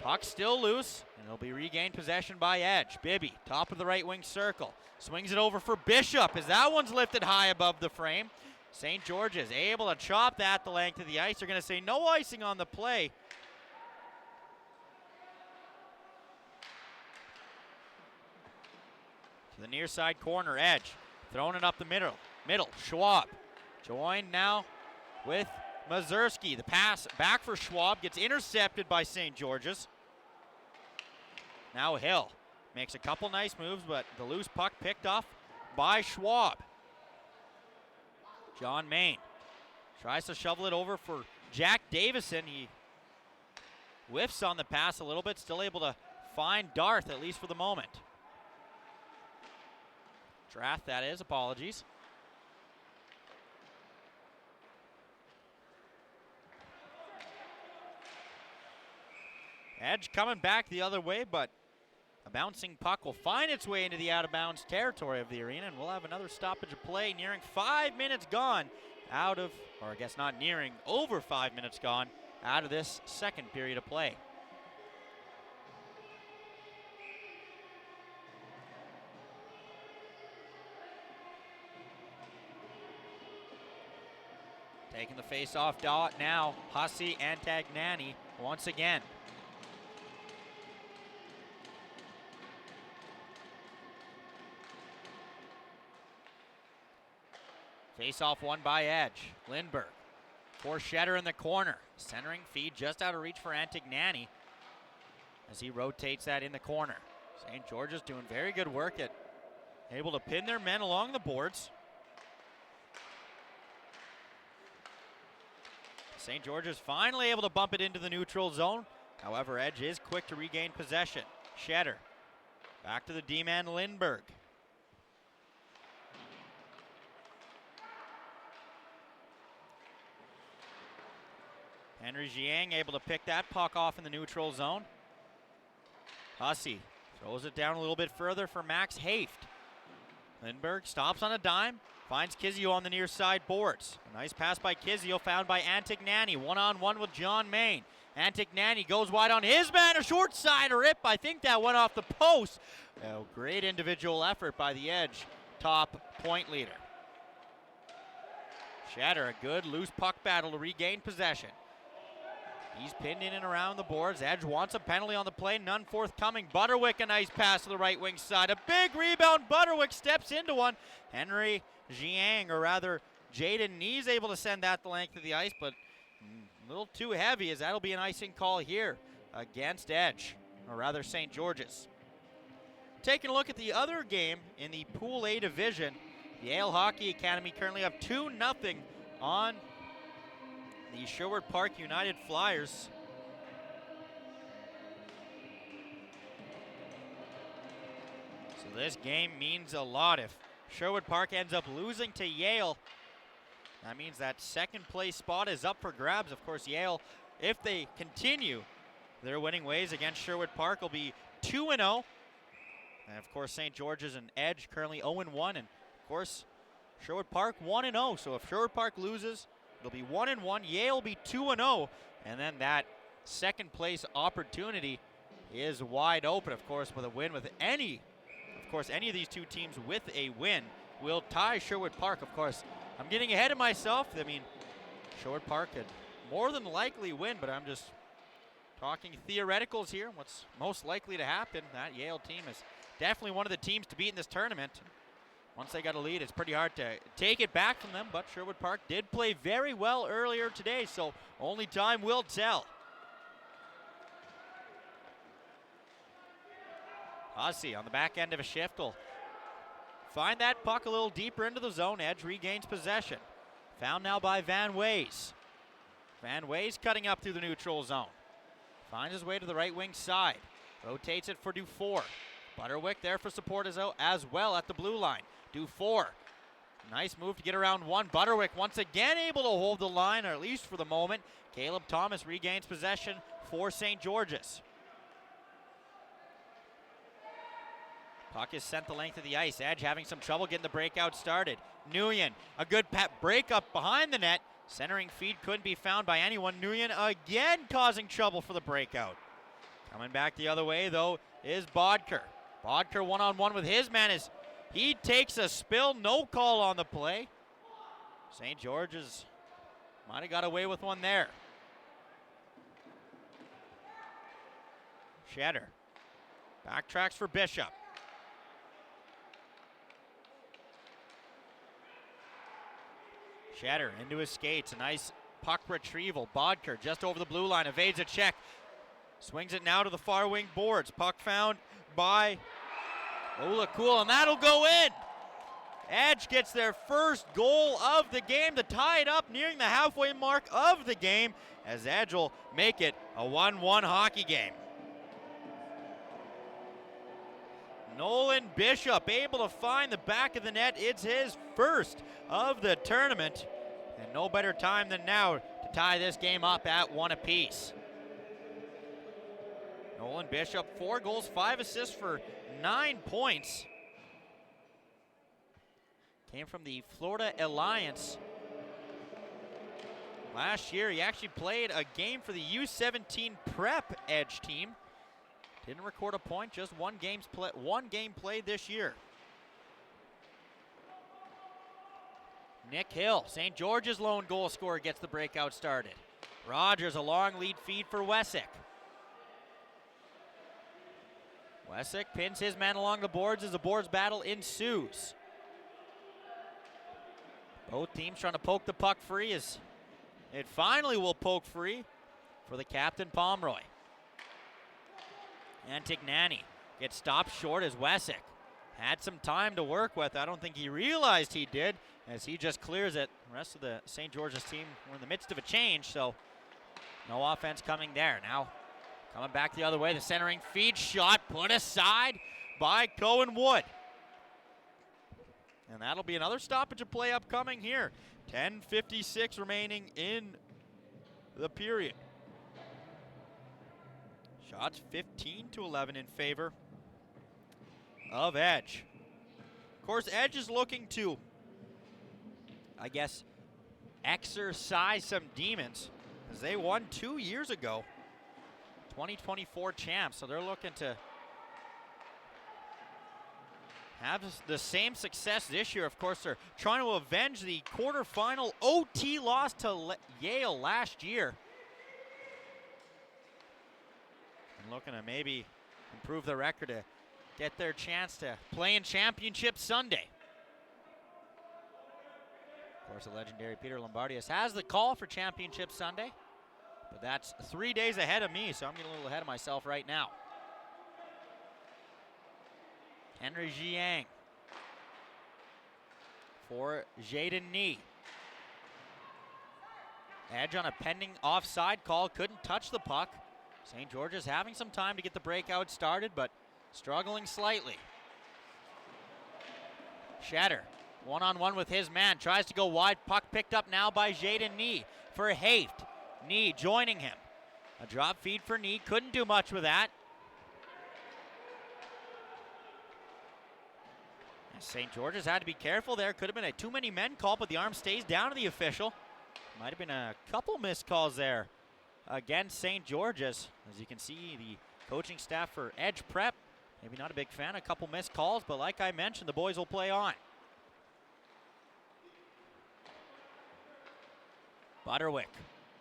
Puck still loose, and it'll be regained possession by Edge. Bibby, top of the right wing circle. Swings it over for Bishop as that one's lifted high above the frame. St. George is able to chop that the length of the ice. They're going to say no icing on the play. To the near side corner, Edge throwing it up the middle. Middle, Schwab. Joined now with Mazurski. The pass back for Schwab gets intercepted by St. George's. Now Hill makes a couple nice moves, but the loose puck picked off by Schwab. John Main tries to shovel it over for Jack Davison. He whiffs on the pass a little bit, still able to find Darth, at least for the moment. Draft, that is, apologies. Edge coming back the other way, but a bouncing puck will find its way into the out-of-bounds territory of the arena, and we'll have another stoppage of play nearing 5 minutes gone out of, or I guess not nearing, over 5 minutes gone out of this second period of play. Taking the face-off dot now, Hussey and Tagnani once again. Face-off won by Edge. Lindbergh for Shetter in the corner. Centering feed just out of reach for Antignani as he rotates that in the corner. St. George's doing very good work at able to pin their men along the boards. St. George's finally able to bump it into the neutral zone. However, Edge is quick to regain possession. Shetter back to the D-man Lindbergh. Henry Jiang able to pick that puck off in the neutral zone. Hussey throws it down a little bit further for Max Haft. Lindbergh stops on a dime, finds Kizio on the near side boards. A nice pass by Kizio, found by Antignani. One-on-one with John Main. Antignani goes wide on his man, a short side rip. I think that went off the post. A great individual effort by the Edge top point leader. Shatter, a good loose puck battle to regain possession. He's pinned in and around the boards. Edge wants a penalty on the play, none forthcoming. Butterwick, a nice pass to the right wing side. A big rebound, Butterwick steps into one. Henry Jiang, or rather Jaden Nee's able to send that the length of the ice, but a little too heavy, as that'll be an icing call here against Edge, or rather St. George's. Taking a look at the other game in the Pool A division, Yale Hockey Academy currently have 2-0 on the Sherwood Park United Flyers. So this game means a lot. If Sherwood Park ends up losing to Yale, that means that second place spot is up for grabs. Of course, Yale, if they continue their winning ways against Sherwood Park, will be 2-0. And of course, St. George's and Edge currently 0-1. And of course, Sherwood Park 1-0. So if Sherwood Park loses, it'll be 1-1. Yale will be 2-0. And then that second place opportunity is wide open. Of course, with a win with any of these two teams with a win will tie Sherwood Park. Of course, I'm getting ahead of myself. I mean, Sherwood Park could more than likely win, but I'm just talking theoreticals here. What's most likely to happen, that Yale team is definitely one of the teams to beat in this tournament. Once they got a lead, it's pretty hard to take it back from them, but Sherwood Park did play very well earlier today, so only time will tell. Hussey on the back end of a shift will find that puck a little deeper into the zone. Edge regains possession. Found now by Van Ways. Van Ways cutting up through the neutral zone. Finds his way to the right wing side. Rotates it for Dufour. Butterwick there for support as well at the blue line. Dufour, nice move to get around one. Butterwick once again able to hold the line, or at least for the moment. Caleb Thomas regains possession for St. George's. Puck is sent the length of the ice. Edge having some trouble getting the breakout started. Nguyen, a good breakup behind the net. Centering feed couldn't be found by anyone. Nguyen again causing trouble for the breakout. Coming back the other way, though, is Bodker. Bodker one-on-one with his man as he takes a spill. No call on the play. St. George's might have got away with one there. Shetter backtracks for Bishop. Shetter into his skates. A nice puck retrieval. Bodker just over the blue line. Evades a check. Swings it now to the far wing boards. Puck found by Olakul, and that'll go in. Edge gets their first goal of the game to tie it up nearing the halfway mark of the game, as Edge will make it a 1-1 hockey game. Nolan Bishop able to find the back of the net. It's his first of the tournament, and no better time than now to tie this game up at 1 apiece. Nolan Bishop, 4 goals, 5 assists for 9 points. Came from the Florida Alliance. Last year, he actually played a game for the U17 Prep Edge team. Didn't record a point, just one game played this year. Nick Hill, St. George's lone goal scorer, gets the breakout started. Rogers, a long lead feed for Wessick. Wessick pins his man along the boards as the boards battle ensues. Both teams trying to poke the puck free as it finally will poke free for the captain, Pomeroy. Antignani gets stopped short as Wessick had some time to work with. I don't think he realized he did, as he just clears it. The rest of the St. George's team were in the midst of a change, so no offense coming there. Now coming back the other way, the centering feed shot put aside by Cohen Wood. And that'll be another stoppage of play upcoming here. 10:56 remaining in the period. Shots 15-11 in favor of Edge. Of course, Edge is looking to, I guess, exercise some demons, as they won 2 years ago, 2024 champs. So they're looking to have the same success this year. Of course, they're trying to avenge the quarterfinal OT loss to Yale last year. And looking to maybe improve the record to get their chance to play in Championship Sunday. Of course, the legendary Peter Lombardius has the call for Championship Sunday, but that's 3 days ahead of me, so I'm getting a little ahead of myself right now. Henry Jiang for Jaden Nee. Edge on a pending offside call, couldn't touch the puck. St. George's having some time to get the breakout started, but struggling slightly. Shatter, one-on-one with his man, tries to go wide, puck picked up now by Jaden Nee for Haft. Nee joining him. A drop feed for Nee, couldn't do much with that. St. George's had to be careful there. Could have been a too many men call, but the arm stays down to the official. Might have been a couple missed calls there against St. George's. As you can see, the coaching staff for Edge Prep, maybe not a big fan, a couple missed calls, but like I mentioned, the boys will play on. Butterwick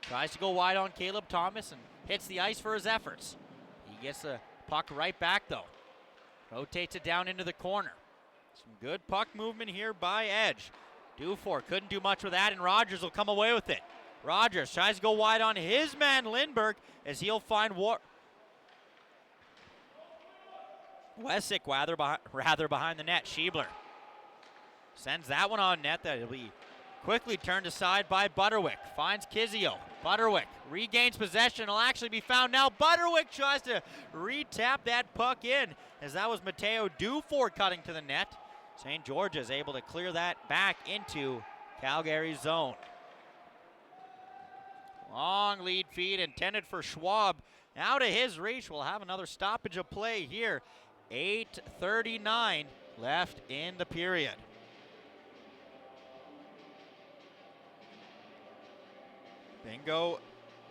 tries to go wide on Caleb Thomas and hits the ice for his efforts. He gets the puck right back though. Rotates it down into the corner. Some good puck movement here by Edge. Dufour couldn't do much with that, and Rogers will come away with it. Rogers tries to go wide on his man Lindbergh, as he'll find Wessick rather behind the net. Schiebler sends that one on net. That'll be quickly turned aside by Butterwick. Finds Kizio. Butterwick regains possession. Will actually be found now. Butterwick tries to re-tap that puck in, as that was Mateo Dufour cutting to the net. St. George's able to clear that back into Calgary's zone. Long lead feed intended for Schwab. Out of his reach. We'll have another stoppage of play here. 8:39 left in the period. Bingo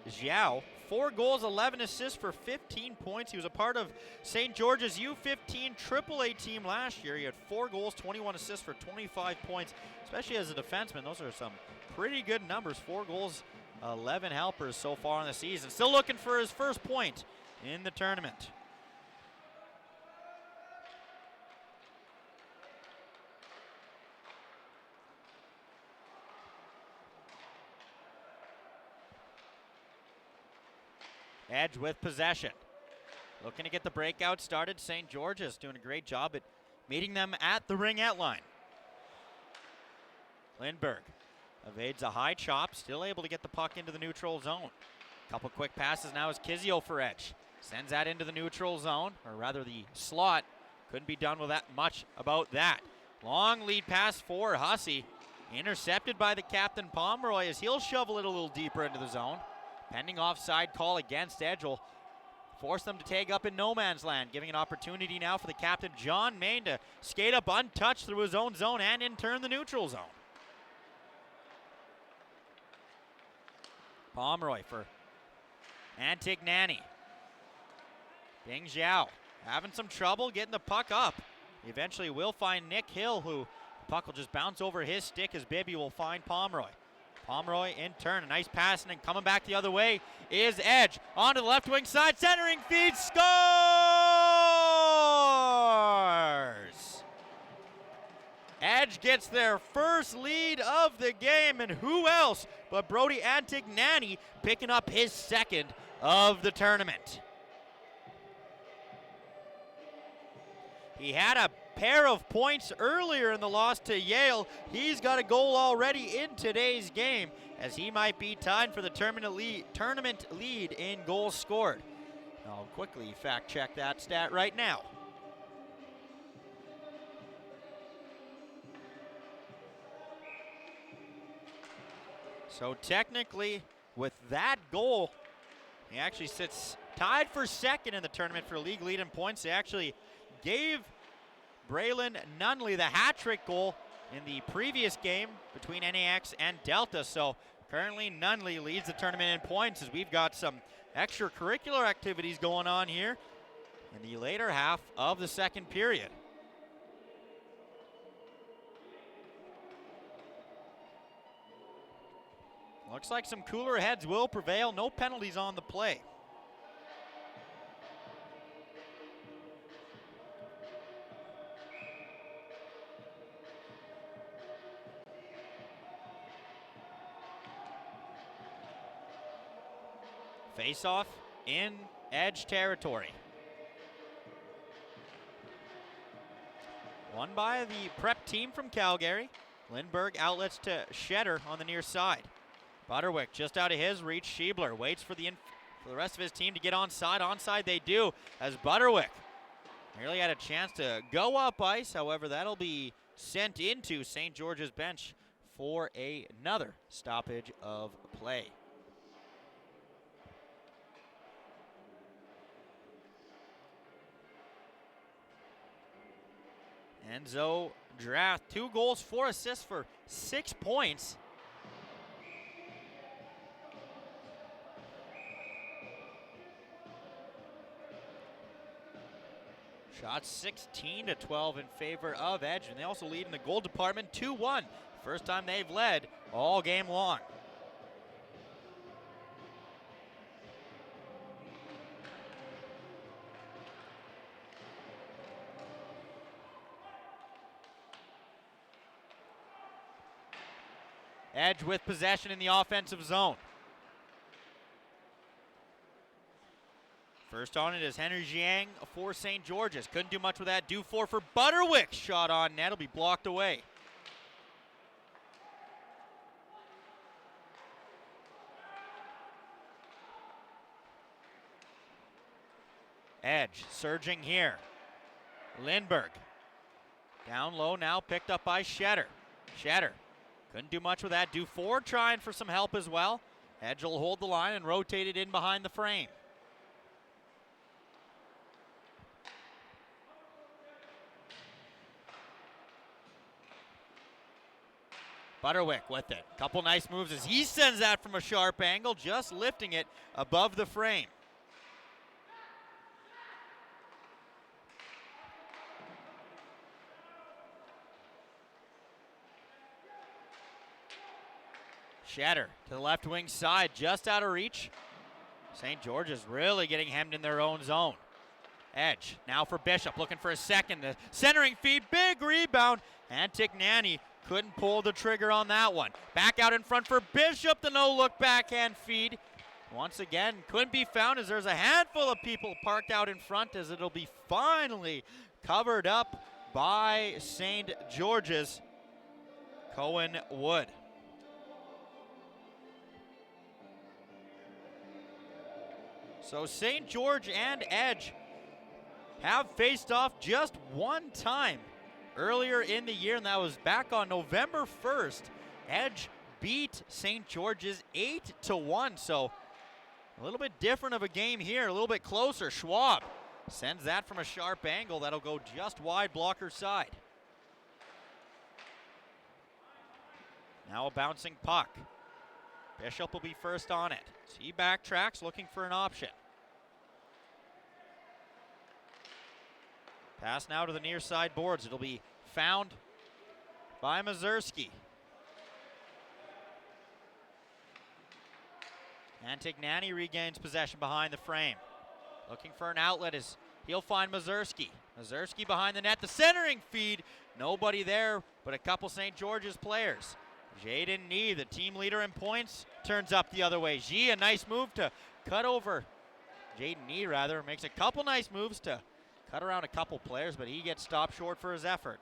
Zhao, 4 goals, 11 assists for 15 points. He was a part of St. George's U15 AAA team last year. He had 4 goals, 21 assists for 25 points, especially as a defenseman. Those are some pretty good numbers. 4 goals, 11 helpers so far in the season. Still looking for his first point in the tournament. Edge with possession. Looking to get the breakout started. St. George's doing a great job at meeting them at the ringette line. Lindbergh evades a high chop, still able to get the puck into the neutral zone. Couple quick passes now as Kizio for Edge. Sends that into the neutral zone, or rather the slot. Couldn't be done with that much about that. Long lead pass for Hussey. Intercepted by the captain Pomeroy as he'll shovel it a little deeper into the zone. Pending offside call against Edge will force them to tag up in no man's land, giving an opportunity now for the captain John Main to skate up untouched through his own zone and in turn the neutral zone. Pomeroy for Antignani. Bing Zhao having some trouble getting the puck up. He eventually will find Nick Hill, who the puck will just bounce over his stick as Bibby will find Pomeroy. Pomeroy in turn, a nice pass, and then coming back the other way is Edge. Onto the left wing side, centering feed, scores! Edge gets their first lead of the game, and who else but Brody Antignani picking up his second of the tournament. He had a pair of points earlier in the loss to Yale. He's got a goal already in today's game, as he might be tied for the tournament lead in goals scored. I'll quickly fact check that stat right now. So technically, with that goal, he actually sits tied for second in the tournament for league lead in points. They actually gave Braylon Nunley the hat-trick goal in the previous game between NAX and Delta. So currently Nunley leads the tournament in points, as we've got some extracurricular activities going on here in the later half of the second period. Looks like some cooler heads will prevail. No penalties on the play. Face-off in Edge territory. Won by the prep team from Calgary. Lindbergh outlets to Shetter on the near side. Butterwick just out of his reach. Schiebler waits for the rest of his team to get onside. Onside they do, as Butterwick nearly had a chance to go up ice. However, that'll be sent into St. George's bench for another stoppage of play. Enzo Draft, 2 goals, 4 assists for 6 points. Shots 16-12 in favor of Edge, and they also lead in the goal department 2-1. First time they've led all game long. Edge with possession in the offensive zone. First on it is Henry Jiang for St. George's. Couldn't do much with that. Dufour for Butterwick. Shot on net. Will be blocked away. Edge surging here. Lindbergh. Down low now, picked up by Shetter. Shetter couldn't do much with that. Dufour trying for some help as well. Edge will hold the line and rotate it in behind the frame. Butterwick with it. Couple nice moves as he sends that from a sharp angle, just lifting it above the frame. Shatter to the left wing side, just out of reach. St. George's really getting hemmed in their own zone. Edge now for Bishop, looking for a second. The centering feed, big rebound. Antignani couldn't pull the trigger on that one. Back out in front for Bishop, the no-look backhand feed. Once again, couldn't be found as there's a handful of people parked out in front as it'll be finally covered up by St. George's. Cohen Wood. So St. George and Edge have faced off just one time earlier in the year, and that was back on November 1st. Edge beat St. George's 8-1, so a little bit different of a game here, a little bit closer. Schwab sends that from a sharp angle. That'll go just wide blocker side. Now a bouncing puck. Bishop will be first on it. So he backtracks, looking for an option. Pass now to the near side boards. It'll be found by Mazurski. Antignani regains possession behind the frame. Looking for an outlet as he'll find Mazurski. Mazurski behind the net. The centering feed. Nobody there but a couple St. George's players. Jaden Nee, the team leader in points, turns up the other way. G, a nice move to cut over. Jaden Nee, rather, makes a couple nice moves to cut around a couple players, but he gets stopped short for his effort.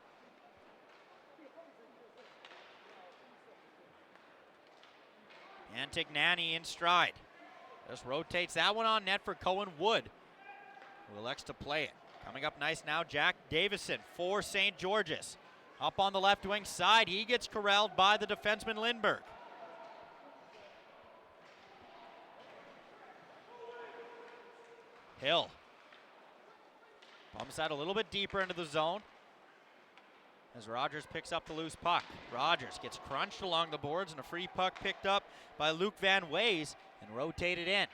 Antignani in stride. Just rotates that one on net for Cohen Wood, who elects to play it. Coming up nice now, Jack Davison for St. George's. Up on the left wing side, he gets corralled by the defenseman Lindberg. Hill bumps out a little bit deeper into the zone as Rogers picks up the loose puck. Rogers gets crunched along the boards and a free puck picked up by Luke Van Ways and rotated in.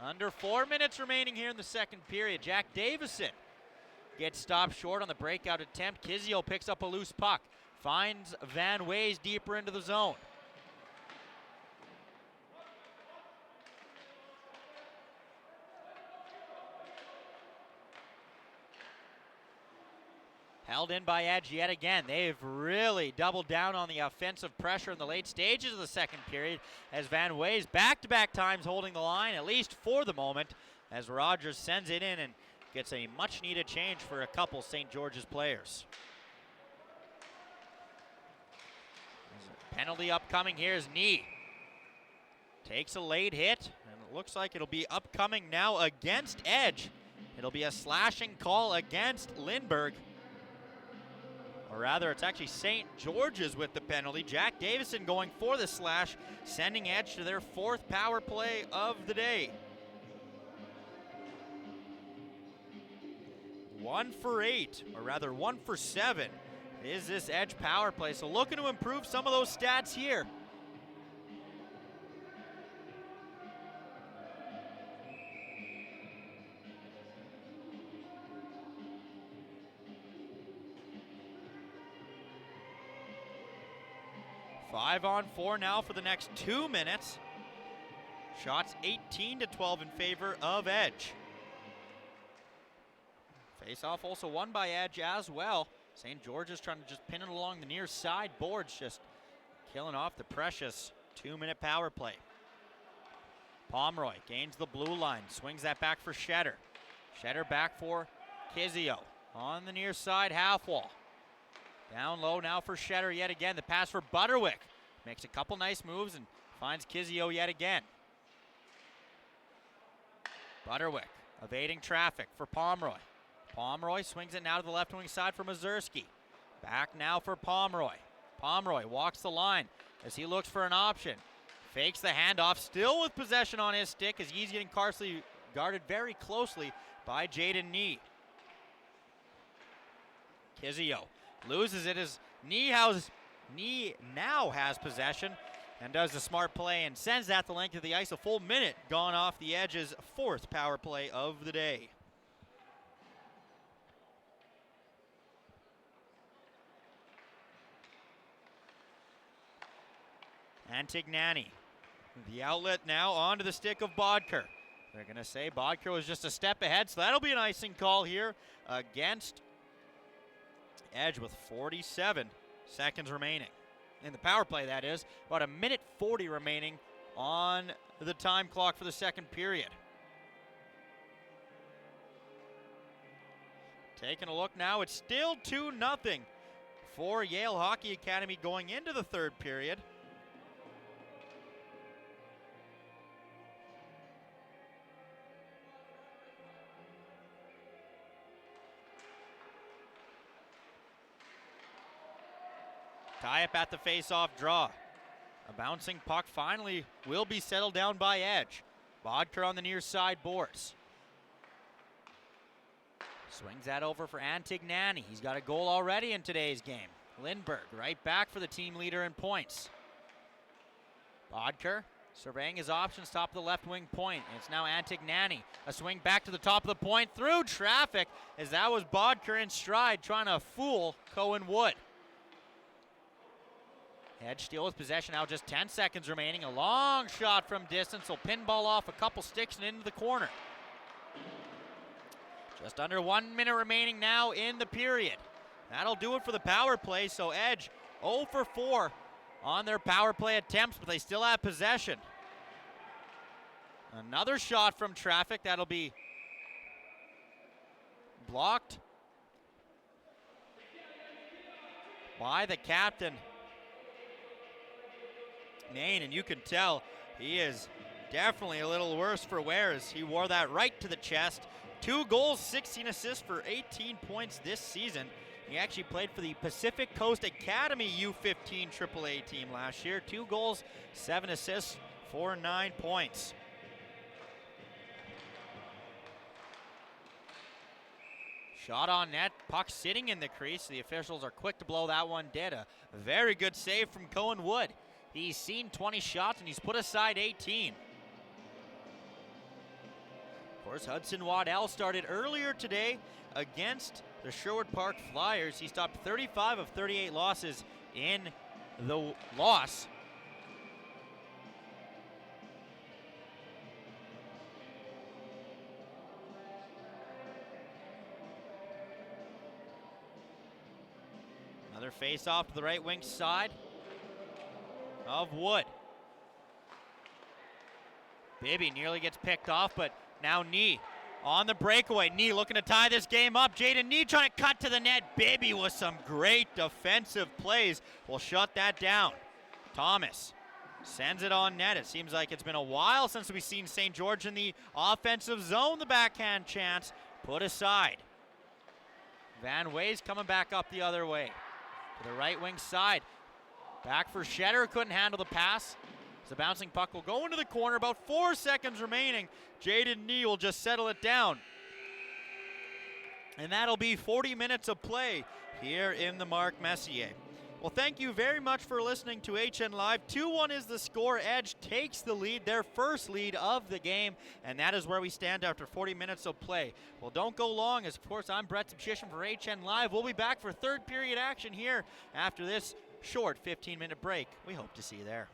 Under 4 minutes remaining here in the second period. Jack Davison gets stopped short on the breakout attempt. Kizio picks up a loose puck, finds Van Ways deeper into the zone. Held in by Edge yet again. They've really doubled down on the offensive pressure in the late stages of the second period as Van Ways back-to-back times holding the line, at least for the moment, as Rogers sends it in and gets a much-needed change for a couple St. George's players. Penalty upcoming here is Nee. Takes a late hit, and it looks like it'll be upcoming now against Edge. It'll be a slashing call against Lindberg. Or rather, it's actually St. George's with the penalty. Jack Davison going for the slash, sending Edge to their fourth power play of the day. 1 for 8, or rather 1 for 7 is this Edge power play. So looking to improve some of those stats here. Five on 4 now for the next 2 minutes. Shots 18-12 in favor of Edge. Face-off also won by Edge as well. St. George's trying to just pin it along the near side boards, just killing off the precious 2-minute power play. Pomeroy gains the blue line, swings that back for Shetter. Shetter back for Kizio. On the near side, half wall. Down low now for Shetter yet again. The pass for Butterwick. Makes a couple nice moves and finds Kizio yet again. Butterwick evading traffic for Pomeroy. Pomeroy swings it now to the left wing side for Mazurski. Back now for Pomeroy. Pomeroy walks the line as he looks for an option. Fakes the handoff, still with possession on his stick as he's getting guarded very closely by Jaden Nee. Kizio loses it as Nee now has possession and does the smart play and sends that the length of the ice. A full minute gone off the Edge's fourth power play of the day. Antignani, the outlet now onto the stick of Bodker. They're going to say Bodker was just a step ahead, so that'll be an icing call here against Edge with 47 seconds remaining. In the power play, that is. About 1:40 remaining on the time clock for the second period. Taking a look now, it's still 2-0 for Yale Hockey Academy going into the third period. Tie up at the face-off draw. A bouncing puck finally will be settled down by Edge. Bodker on the near side boards. Swings that over for Antignani. He's got a goal already in today's game. Lindberg right back for the team leader in points. Bodker surveying his options, top of the left wing point. And it's now Antignani. A swing back to the top of the point through traffic, as that was Bodker in stride trying to fool Cohen Wood. Edge steals possession now, just 10 seconds remaining. A long shot from distance will pinball off a couple sticks and into the corner. Just under 1 minute remaining now in the period. That'll do it for the power play, so Edge 0 for 4 on their power play attempts, but they still have possession. Another shot from traffic, that'll be blocked by the captain, Maine, and you can tell he is definitely a little worse for wear as he wore that right to the chest. 2 goals, 16 assists for 18 points this season. He actually played for the Pacific Coast Academy U15 AAA team last year. 2 goals, 7 assists for 9 points. Shot on net, puck sitting in the crease. The officials are quick to blow that one dead. A very good save from Cohen Wood. He's seen 20 shots and he's put aside 18. Of course, Hudson Waddell started earlier today against the Sherwood Park Flyers. He stopped 35 of 38 losses in the loss. Another face-off to the right wing side of Wood. Bibby nearly gets picked off, but now Nee on the breakaway. Nee looking to tie this game up. Jaden Nee trying to cut to the net. Bibby with some great defensive plays will shut that down. Thomas sends it on net. It seems like it's been a while since we've seen St. George in the offensive zone. The backhand chance put aside. Van Wey's coming back up the other way to the right wing side. Back for Shetter, couldn't handle the pass. The bouncing puck will go into the corner, about 4 seconds remaining. Jaden Nee will just settle it down. And that'll be 40 minutes of play here in the Mark Messier. Well, thank you very much for listening to HN Live. 2-1 is the score. Edge takes the lead, their first lead of the game, and that is where we stand after 40 minutes of play. Well, don't go long, as of course I'm Brett Subshishin for HN Live. We'll be back for third period action here after this short 15-minute break. We hope to see you there.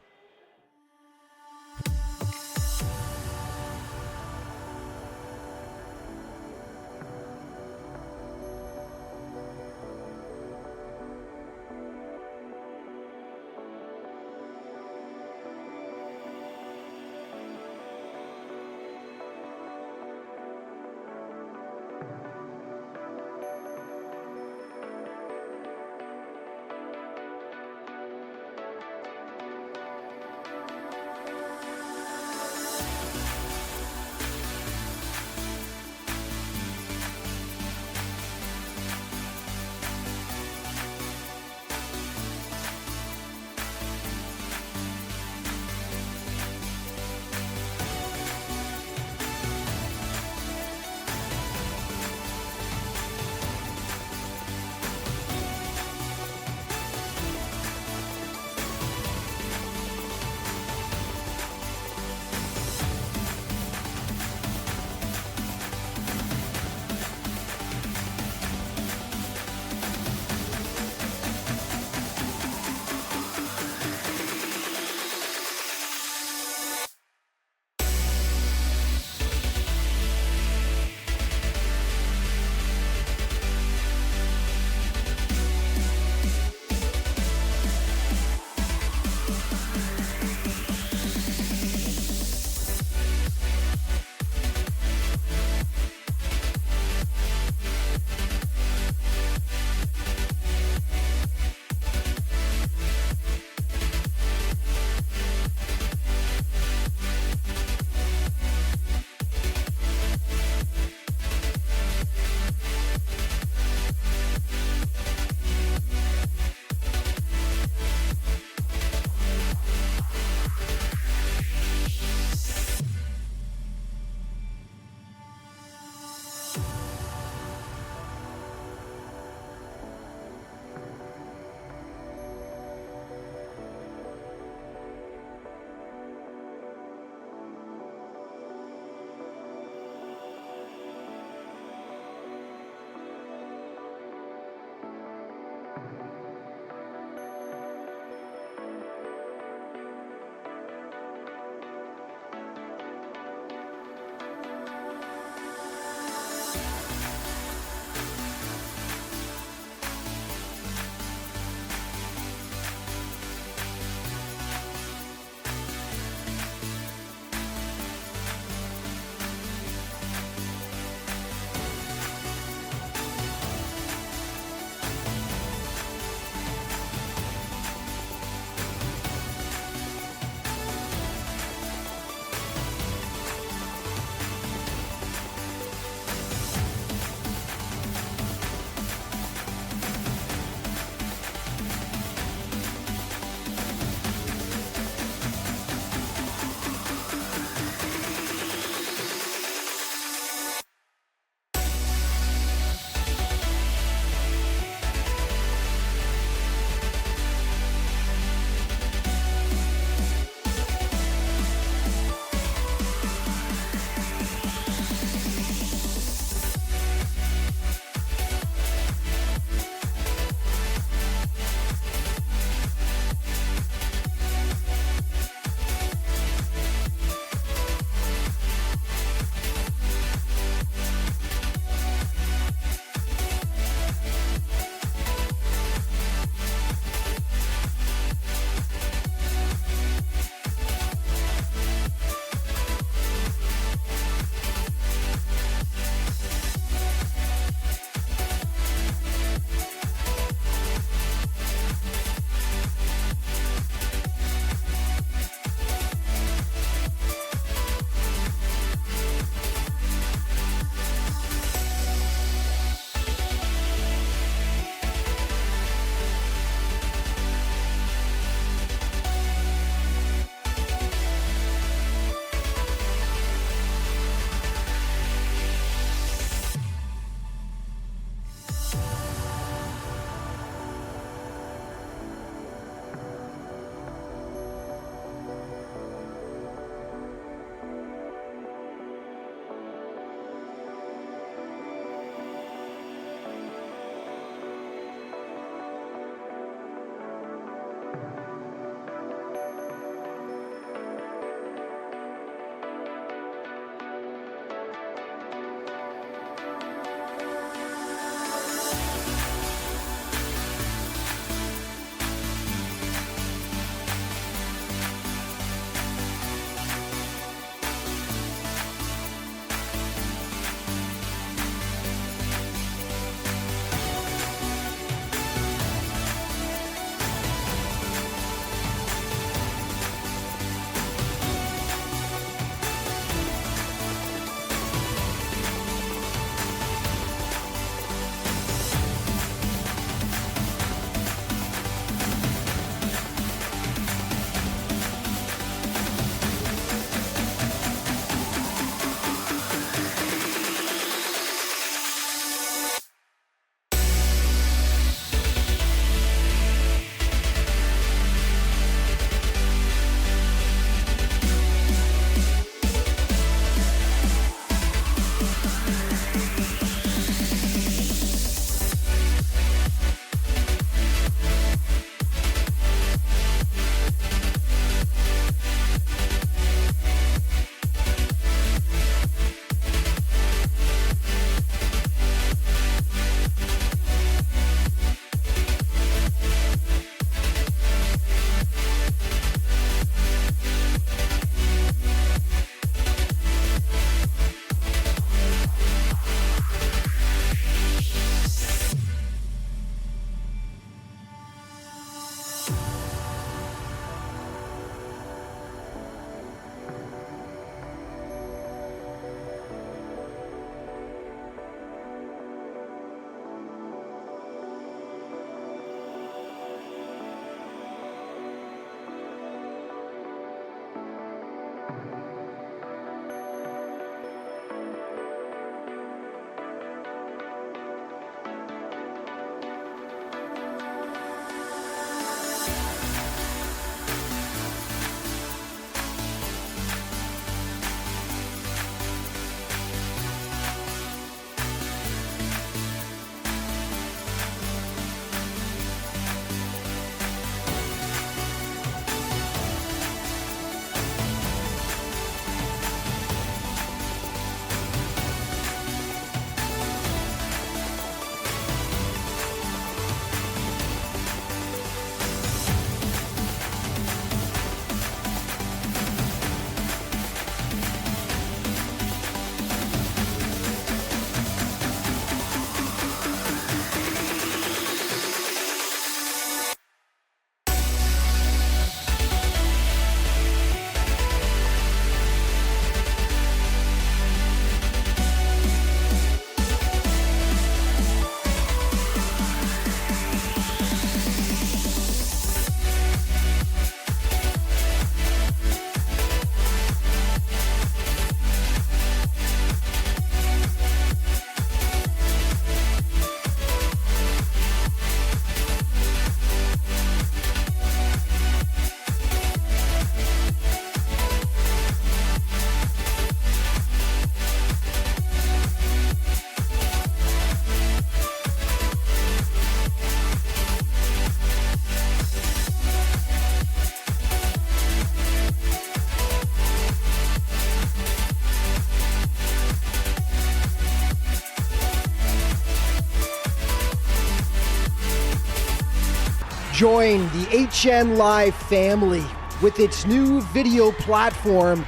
Join the HN Live family with its new video platform,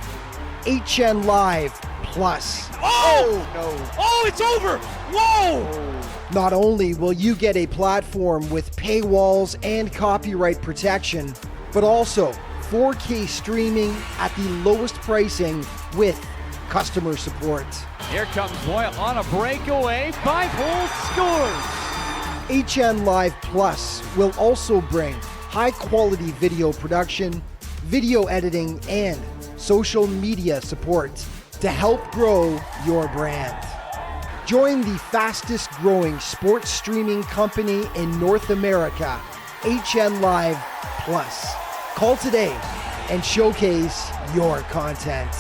HN Live Plus. Oh! No. Oh, it's over! Whoa! Not only will you get a platform with paywalls and copyright protection, but also 4K streaming at the lowest pricing with customer support. Here comes Boyle on a breakaway. 5-hole scores. HN Live Plus will also bring high-quality video production, video editing, and social media support to help grow your brand. Join the fastest growing sports streaming company in North America, HN Live Plus. Call today and showcase your content.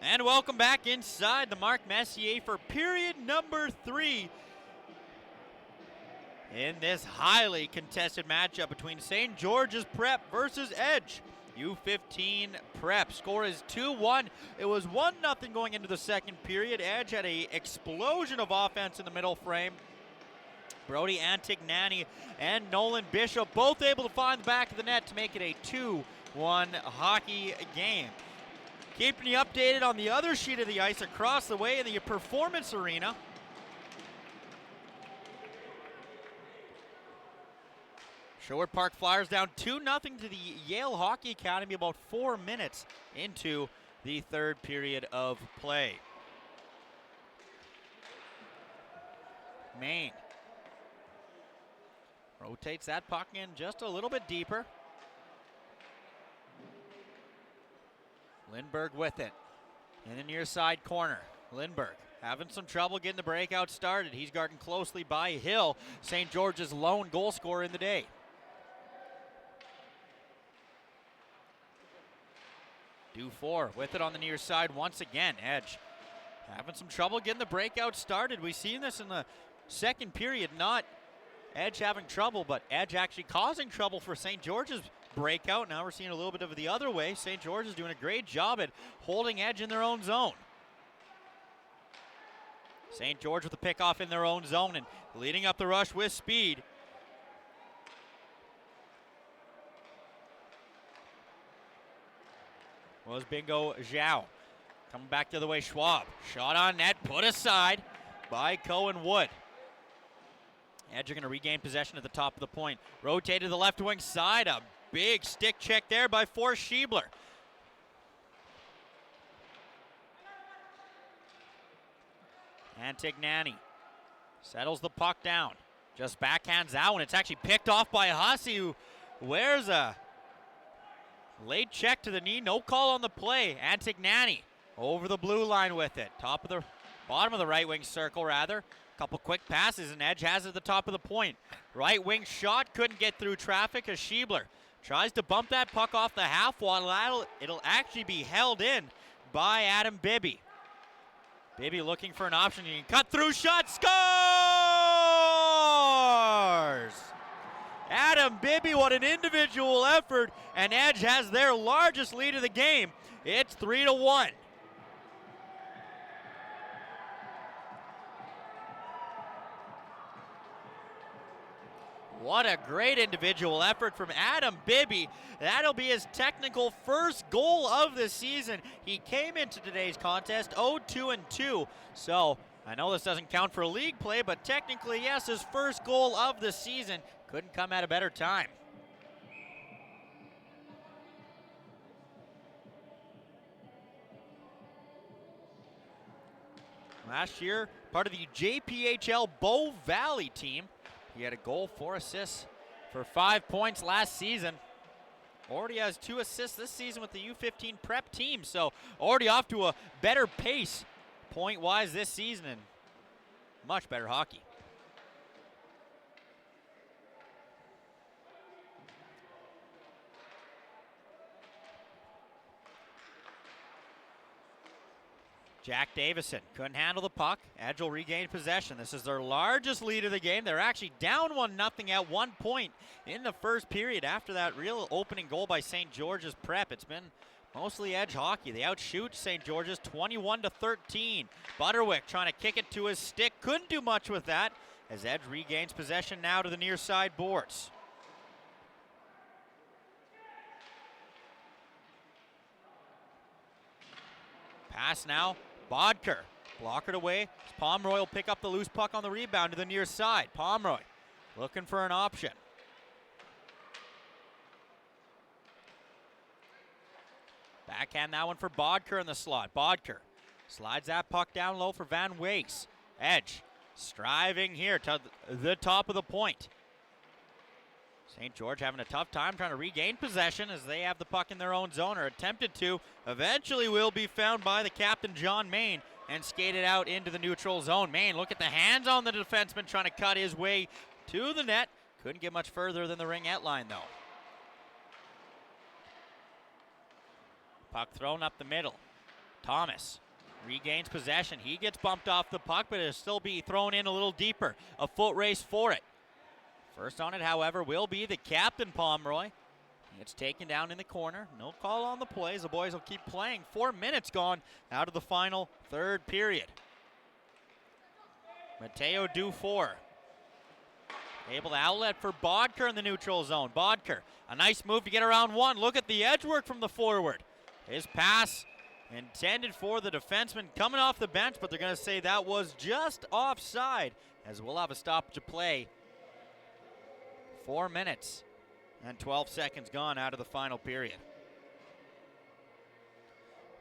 And welcome back inside the Mark Messier for period number 3 in this highly contested matchup between St. George's Prep versus Edge U15 Prep. Score is 2-1. It was 1-0 going into the second period. Edge had an explosion of offense in the middle frame. Brody Antignani and Nolan Bishop both able to find the back of the net to make it a 2-1 hockey game. Keeping you updated on the other sheet of the ice across the way in the Performance Arena. Sherwood Park Flyers down 2-0 to the Yale Hockey Academy about 4 minutes into the third period of play. Maine rotates that puck in just a little bit deeper. Lindbergh with it in the near side corner. Lindbergh having some trouble getting the breakout started. He's guarded closely by Hill, St. George's lone goal scorer in the day. Dufour with it on the near side once again. Edge having some trouble getting the breakout started. We've seen this in the second period, not Edge having trouble, but Edge actually causing trouble for St. George's breakout. Now we're seeing a little bit of the other way. St. George is doing a great job at holding Edge in their own zone. St. George with the pickoff in their own zone and leading up the rush with speed. Was Bingo Zhao. Coming back the other way, Schwab. Shot on net, put aside by Cohen Wood. Edge are going to regain possession at the top of the point. Rotate to the left wing side. A big stick check there by Forrest Schiebler. Antignani settles the puck down. Just backhands out, and it's actually picked off by Hussey, who wears a late check to the knee. No call on the play. Antignani over the blue line with it. Bottom of the right wing circle, rather. Couple quick passes, and Edge has it at the top of the point. Right wing shot, couldn't get through traffic as Schiebler tries to bump that puck off the half wall. It'll actually be held in by Adam Bibby. Bibby looking for an option. He can cut through, shot, scores! Adam Bibby, what an individual effort, and Edge has their largest lead of the game. It's 3-1. What a great individual effort from Adam Bibby. That'll be his technical first goal of the season. He came into today's contest 0-2-2. So I know this doesn't count for league play, but technically, yes, his first goal of the season. Couldn't come at a better time. Last year, part of the JPHL Bow Valley team. He had a goal, 4 assists for 5 points last season. Already has 2 assists this season with the U15 prep team, so already off to a better pace point-wise this season and much better hockey. Jack Davison couldn't handle the puck. Edge will regain possession. This is their largest lead of the game. They're actually down 1-0 at one point in the first period after that real opening goal by St. George's Prep. It's been mostly Edge hockey. They outshoot St. George's 21-13. Butterwick trying to kick it to his stick. Couldn't do much with that as Edge regains possession now to the near side boards. Pass now. Bodker, blockered away. Pomeroy will pick up the loose puck on the rebound to the near side. Pomeroy looking for an option. Backhand that one for Bodker in the slot. Bodker slides that puck down low for Van Weeks. Edge striving here to the top of the point. St. George having a tough time trying to regain possession as they have the puck in their own zone, or attempted to. Eventually will be found by the captain, John Main, and skated out into the neutral zone. Main, look at the hands on the defenseman trying to cut his way to the net. Couldn't get much further than the ringette line, though. Puck thrown up the middle. Thomas regains possession. He gets bumped off the puck, but it'll still be thrown in a little deeper. A foot race for it. First on it, however, will be the captain, Pomeroy. It's taken down in the corner. No call on the plays. The boys will keep playing. 4 minutes gone out of the final third period. Mateo Dufour able to outlet for Bodker in the neutral zone. Bodker, a nice move to get around one. Look at the edge work from the forward. His pass intended for the defenseman coming off the bench, but they're going to say that was just offside as we'll have a stoppage of play. 4 minutes and 12 seconds gone out of the final period.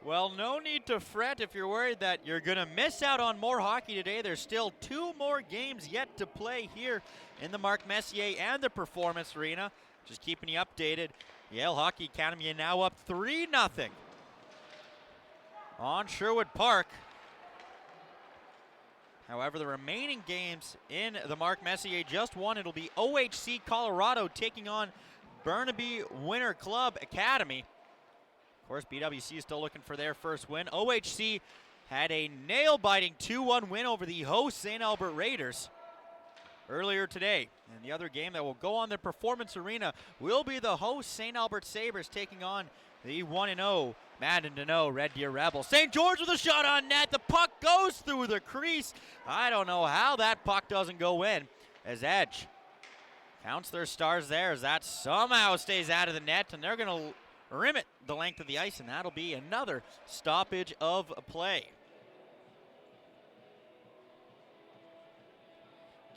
Well, no need to fret if you're worried that you're going to miss out on more hockey today. There's still 2 more games yet to play here in the Mark Messier and the Performance Arena. Just keeping you updated. Yale Hockey Academy now up 3-0 on Sherwood Park. However, the remaining games in the Mark Messier, just one. It'll be OHC Colorado taking on Burnaby Winter Club Academy. Of course, BWC is still looking for their first win. OHC had a nail-biting 2-1 win over the host St. Albert Raiders earlier today. And the other game that will go on the Performance Arena will be the host St. Albert Sabres taking on the 1-0 Madden Deneau Red Deer Rebels. St. George with a shot on net. The puck goes through the crease. I don't know how that puck doesn't go in as Edge counts their stars there as that somehow stays out of the net, and they're going to rim it the length of the ice, and that'll be another stoppage of play.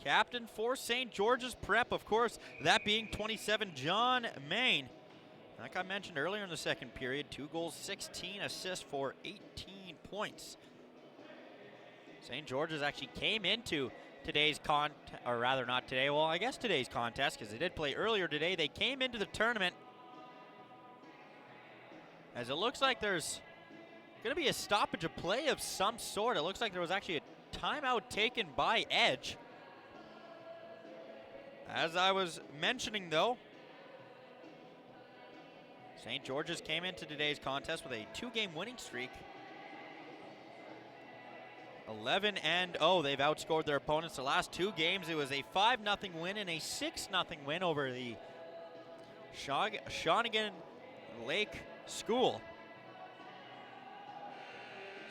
Captain for St. George's Prep, of course, that being 27, John Main. Like I mentioned earlier in the second period, 2 goals, 16 assists for 18 points. St. George's actually came into today's or rather not today, well, I guess today's contest, because they did play earlier today. They came into the tournament as it looks like there's going to be a stoppage of play of some sort. It looks like there was actually a timeout taken by Edge. As I was mentioning, though, St. George's came into today's contest with a 2-game winning streak. 11-0. They've outscored their opponents the last 2 games. It was a 5-0 win and a 6-0 win over the Shawnigan Lake School.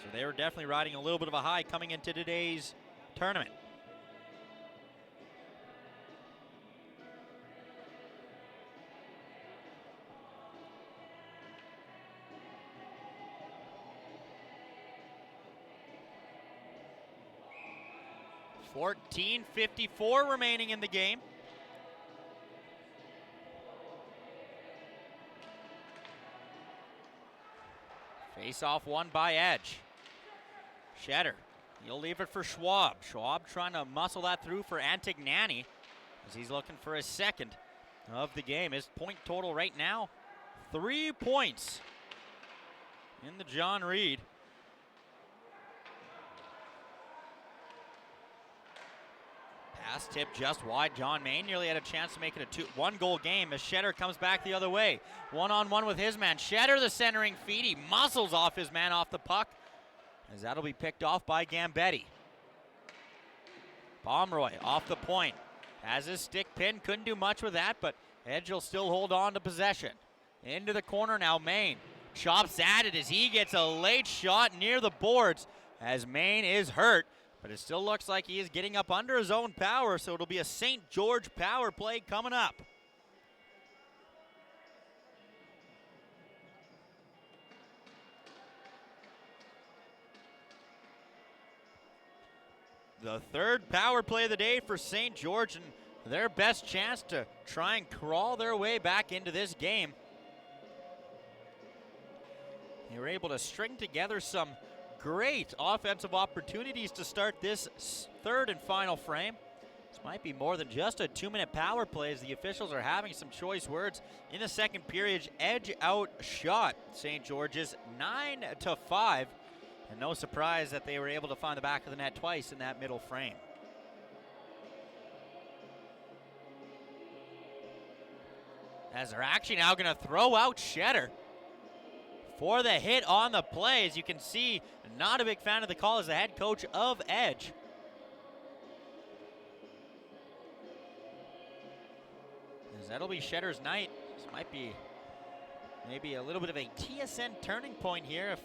So they were definitely riding a little bit of a high coming into today's tournament. .54 remaining in the game. Face-off won by Edge. Shetter, he'll leave it for Schwab. Schwab trying to muscle that through for Antignani as he's looking for his second of the game. His point total right now, 3 points in the John Reid. Pass tip just wide. John Main nearly had a chance to make it a 1-goal game as Shetter comes back the other way. One-on-one with his man. Shetter, the centering feed. He muscles off his man off the puck as that'll be picked off by Gambetti. Pomeroy off the point. Has his stick pin. Couldn't do much with that, but Edge will still hold on to possession. Into the corner now, Main. Chops at it as he gets a late shot near the boards as Main is hurt. But it still looks like he is getting up under his own power, so it'll be a St. George power play coming up. The third power play of the day for St. George, and their best chance to try and crawl their way back into this game. They were able to string together some great offensive opportunities to start this third and final frame. This might be more than just a 2-minute power play as the officials are having some choice words. In the second period, Edge outshot St. George's 9-5. And no surprise that they were able to find the back of the net twice in that middle frame. As they're actually now going to throw out Shetter for the hit on the play. As you can see, not a big fan of the call as the head coach of Edge. As that'll be Shetter's night. This might be maybe a little bit of a TSN turning point here if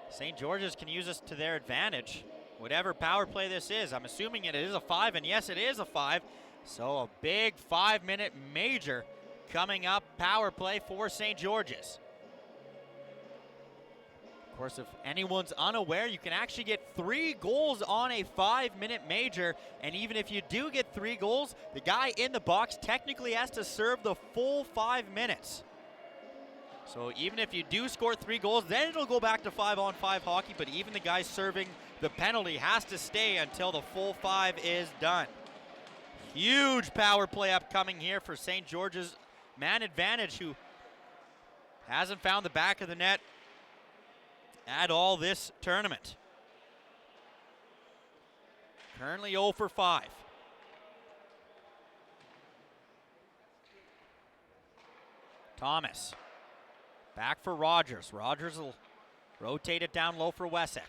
St. George's can use this to their advantage. Whatever power play this is, I'm assuming it is a 5, and yes, it is a 5. So a big 5-minute major coming up, power play for St. George's. Of course, if anyone's unaware, you can actually get 3 goals on a 5-minute major. And even if you do get 3 goals, the guy in the box technically has to serve the full 5 minutes. So even if you do score 3 goals, then it'll go back to 5-on-5 hockey. But even the guy serving the penalty has to stay until the full 5 is done. Huge power play upcoming here for St. George's man advantage, who hasn't found the back of the net at all this tournament. Currently 0 for 5. Thomas. Back for Rogers. Rogers will rotate it down low for Wesek.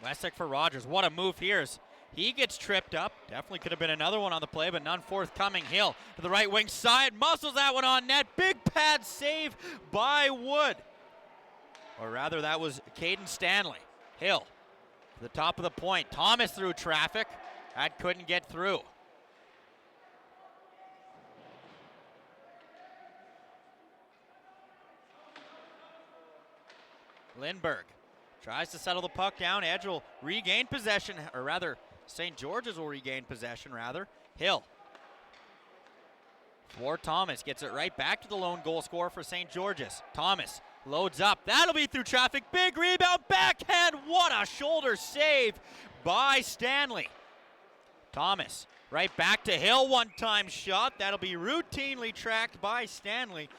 Wesek for Rogers. What a move here as he gets tripped up. Definitely could have been another one on the play, but none forthcoming. Hill to the right wing side. Muscles that one on net. Big pad save by Wood. Or rather, that was Caden Stanley. Hill to the top of the point. Thomas through traffic. That couldn't get through. Lindbergh tries to settle the puck down. Edge will regain possession, or rather, St. George's will regain possession, rather. Hill for Thomas. Gets it right back to the lone goal scorer for St. George's. Thomas loads up. That'll be through traffic. Big rebound, backhand. What a shoulder save by Stanley. Thomas right back to Hill, one-time shot. That'll be routinely tracked by Stanley.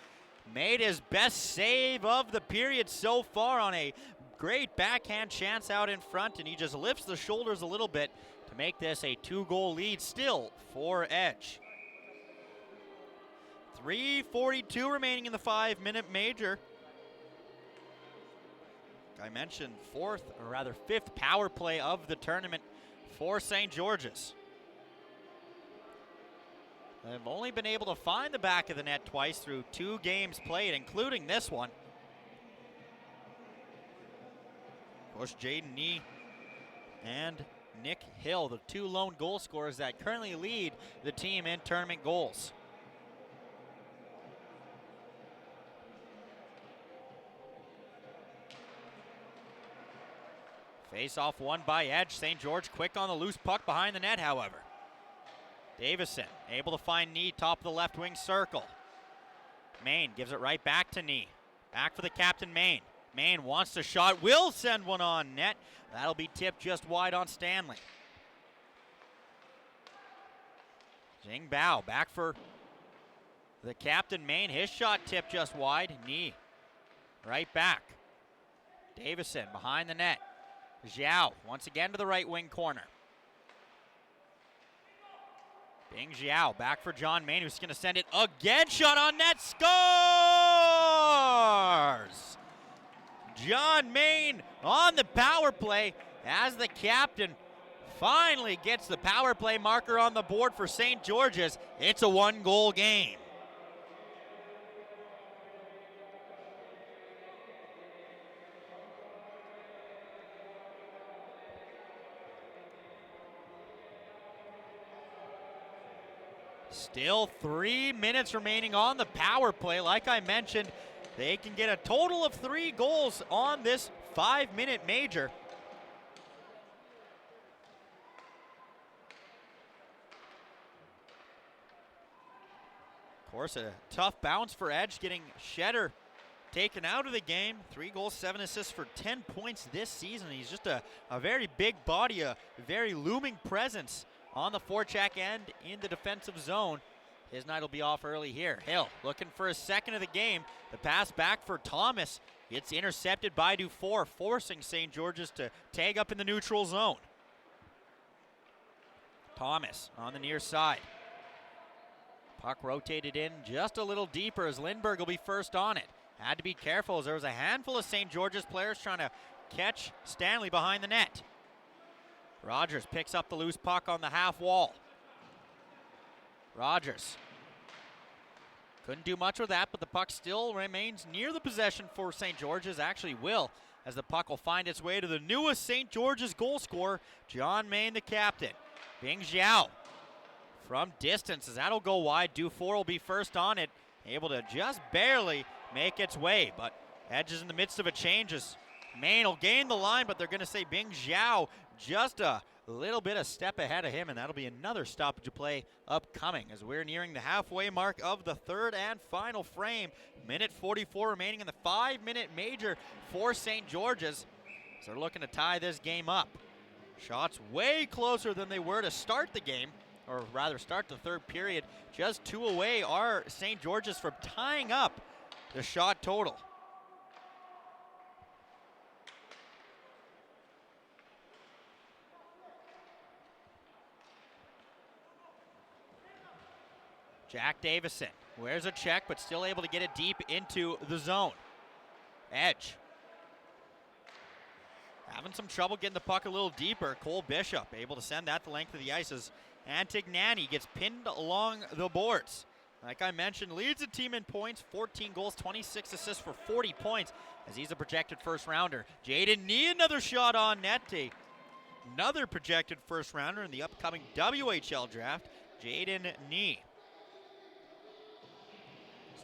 Made his best save of the period so far on a great backhand chance out in front, and he just lifts the shoulders a little bit to make this a 2-goal lead still for Edge. 3:42 remaining in the 5-minute major. I mentioned fifth power play of the tournament for St. George's. They've only been able to find the back of the net twice through 2 games played, including this one. Of course, Jaden Nee and Nick Hill, the 2 lone goal scorers that currently lead the team in tournament goals. Face-off won by Edge. St. George quick on the loose puck behind the net, however. Davison able to find Nee, top of the left wing circle. Main gives it right back to Nee. Back for the captain, Main. Main wants the shot, will send one on net. That'll be tipped just wide on Stanley. Jing Bao back for the captain, Main. His shot tipped just wide. Nee right back. Davison behind the net. Zhao once again to the right wing corner. Bing Zhao back for John Main, who's going to send it again. Shot on net, scores! John Main on the power play as the captain finally gets the power play marker on the board for St. George's. It's a 1-goal game. Still 3 minutes remaining on the power play. Like I mentioned, they can get a total of 3 goals on this 5-minute major. Of course, a tough bounce for Edge, getting Shedder taken out of the game. 3 goals, 7 assists for 10 points this season. He's just a very big body, a very looming presence on the forecheck end in the defensive zone. His night will be off early here. Hill looking for a second of the game. The pass back for Thomas. It's intercepted by Dufour, forcing St. George's to tag up in the neutral zone. Thomas on the near side. Puck rotated in just a little deeper as Lindbergh will be first on it. Had to be careful as there was a handful of St. George's players trying to catch Stanley behind the net. Rogers picks up the loose puck on the half wall. Rogers couldn't do much with that, but the puck still remains near the possession for St. George's. Actually will, as the puck will find its way to the newest St. George's goal scorer, John Main, the captain. Bing Zhao from distance, as that'll go wide. Dufour will be first on it, able to just barely make its way, but Edge is in the midst of a change as Main will gain the line, but they're going to say Bing Zhao just a little bit a step ahead of him, and that'll be another stoppage of play upcoming as we're nearing the halfway mark of the third and final frame. Minute 44 remaining in the 5-minute major for St. George's. So they're looking to tie this game up. Shots way closer than they were to start the game, or rather start the third period. Just 2 away are St. George's from tying up the shot total. Jack Davison wears a check, but still able to get it deep into the zone. Edge having some trouble getting the puck a little deeper. Cole Bishop able to send that the length of the ice as Antignani gets pinned along the boards. Like I mentioned, leads the team in points, 14 goals, 26 assists for 40 points as he's a projected first rounder. Jaden Nee, another shot on net. Another projected first rounder in the upcoming WHL draft, Jaden Nee.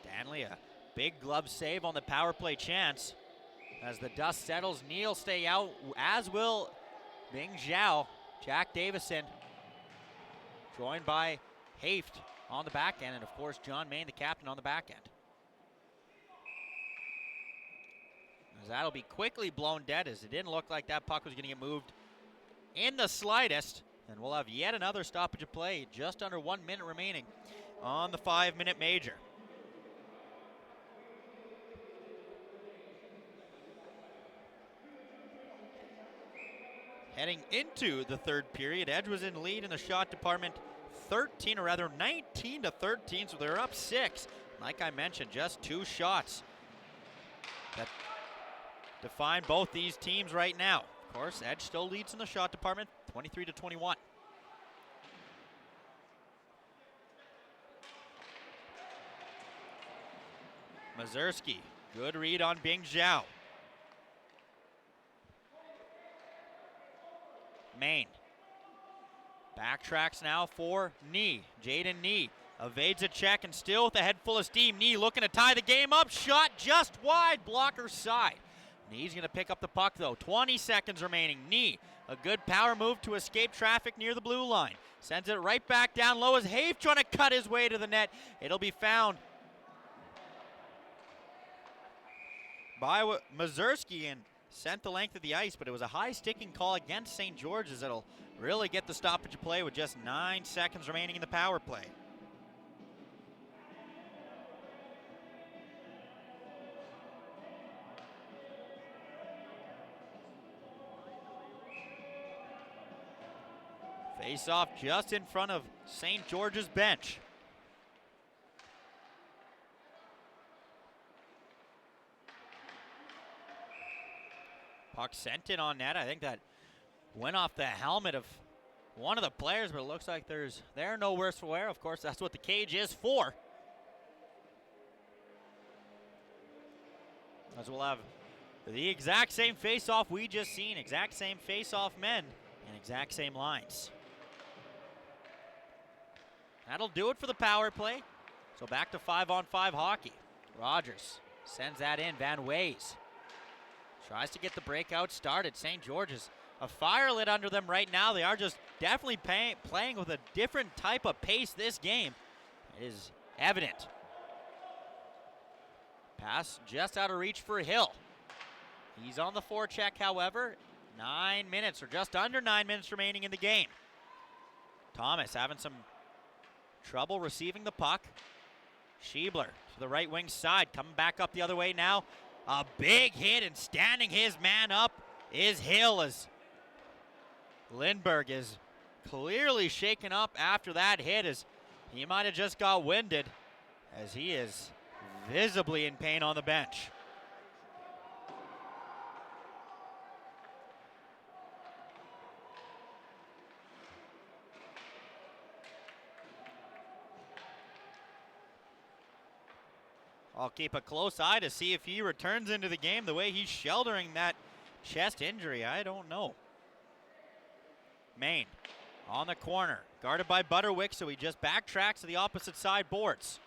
Stanley, a big glove save on the power play chance. As the dust settles, Neal stay out, as will Bing Zhao. Jack Davison, joined by Haft on the back end, and of course John Main, the captain, on the back end. As that'll be quickly blown dead, as it didn't look like that puck was going to get moved in the slightest. And we'll have yet another stoppage of play, just under 1 minute remaining on the 5-minute major. Heading into the third period, Edge was in lead in the shot department, 19-13, so they're up 6. Like I mentioned, just 2 shots that define both these teams right now. Of course, Edge still leads in the shot department, 23-21. Mazurski, good read on Bing Zhao. Main backtracks now for Nee. Jaden Nee evades a check and still with a head full of steam. Nee looking to tie the game up. Shot just wide, blocker side. Nee's going to pick up the puck though. 20 seconds remaining. Nee, a good power move to escape traffic near the blue line. Sends it right back down low as Hafe trying to cut his way to the net. It'll be found by Mazurski and sent the length of the ice, but it was a high sticking call against St. George's that'll really get the stoppage of play with just 9 seconds remaining in the power play. Face off just in front of St. George's bench. Puck sent in on net. I think that went off the helmet of one of the players, but it looks like they're no worse for wear. Of course, that's what the cage is for. As we'll have the exact same face-off we just seen, exact same face-off men, and exact same lines. That'll do it for the power play. So back to 5-on-5 hockey. Rogers sends that in. Van Ways tries to get the breakout started. St. George's, a fire lit under them right now. They are just definitely playing with a different type of pace this game. It is evident. Pass just out of reach for Hill. He's on the forecheck, however. 9 minutes, or just under 9 minutes remaining in the game. Thomas having some trouble receiving the puck. Schiebler to the right wing side, coming back up the other way now. A big hit, and standing his man up is Hill, as Lindbergh is clearly shaken up after that hit, as he might have just got winded, as he is visibly in pain on the bench. I'll keep a close eye to see if he returns into the game the way he's sheltering that chest injury. I don't know. Main on the corner, guarded by Butterwick, so he just backtracks to the opposite side boards.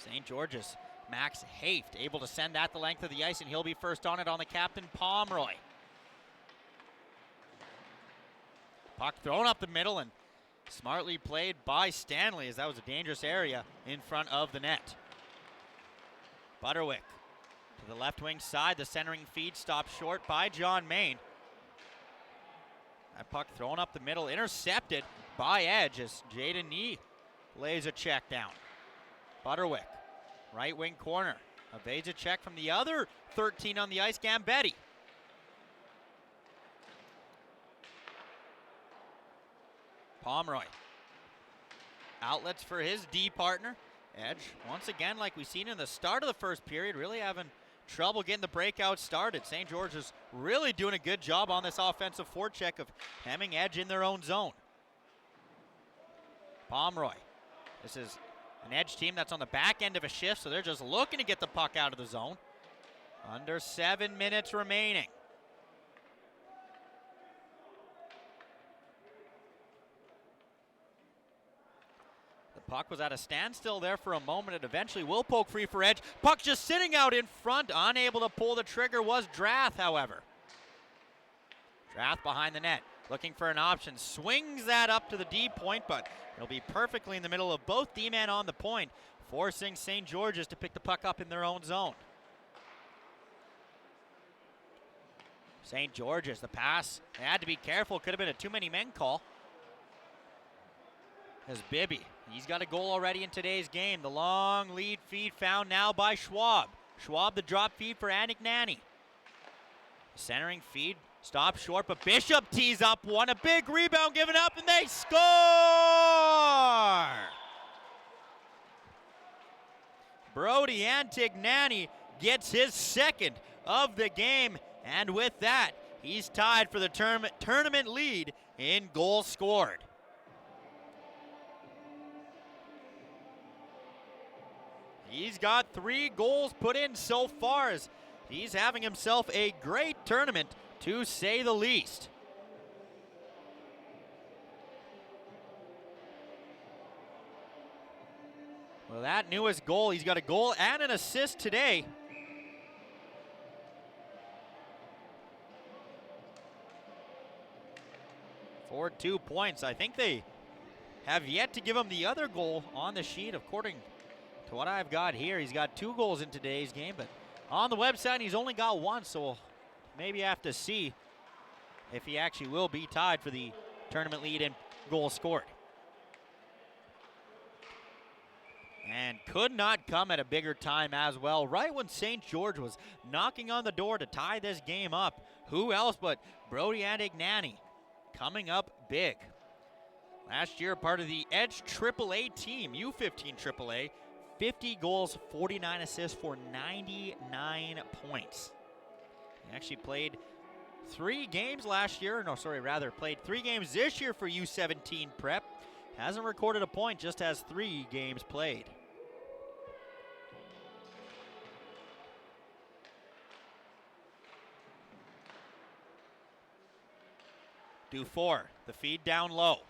St. George's, Max Haft able to send that the length of the ice, and he'll be first on it on the captain, Pomeroy. Puck thrown up the middle and smartly played by Stanley, as that was a dangerous area in front of the net. Butterwick to the left wing side. The centering feed stopped short by John Main. That puck thrown up the middle, intercepted by Edge as Jaden Nee lays a check down. Butterwick, right wing corner, evades a check from the other 13 on the ice, Gambetti. Pomeroy. Outlets for his D partner. Edge, once again, like we've seen in the start of the first period, really having trouble getting the breakout started. St. George is really doing a good job on this offensive forecheck of hemming Edge in their own zone. Pomeroy. This is an Edge team that's on the back end of a shift, so they're just looking to get the puck out of the zone. Under 7 minutes remaining. Puck was at a standstill there for a moment. It eventually will poke free for Edge. Puck just sitting out in front. Unable to pull the trigger was Drath, however. Drath behind the net. looking for an option, swings that up to the D point, but it'll be perfectly in the middle of both D-men on the point, forcing St. George's to pick the puck up in their own zone. St. George's, the pass, they had to be careful, could have been a too many men call. As Bibby, he's got a goal already in today's game. The long lead feed found now by Schwab. Schwab, the drop feed for Anik Nani. Centering feed, stop short, but Bishop tees up one. A big rebound given up, and they score! Brody Antignani gets his second of the game, and with that, he's tied for the tournament lead in goals scored. He's got 3 goals put in so far as he's having himself a great tournament, to say the least. Well, that newest goal, he's got a goal and an assist today. For 2 points. I think they have yet to give him the other goal on the sheet, according to what I've got here. He's got 2 goals in today's game, but on the website he's only got 1, so we'll maybe have to see if he actually will be tied for the tournament lead in goals scored. And could not come at a bigger time as well. Right when St. George was knocking on the door to tie this game up, who else but Brody Antignani coming up big. Last year, part of the Edge AAA team, U15 AAA, 50 goals, 49 assists for 99 points. He actually played 3 games last year. Played 3 games this year for U17 prep. Hasn't recorded a point, just has 3 games played. Dufour, the feed down low.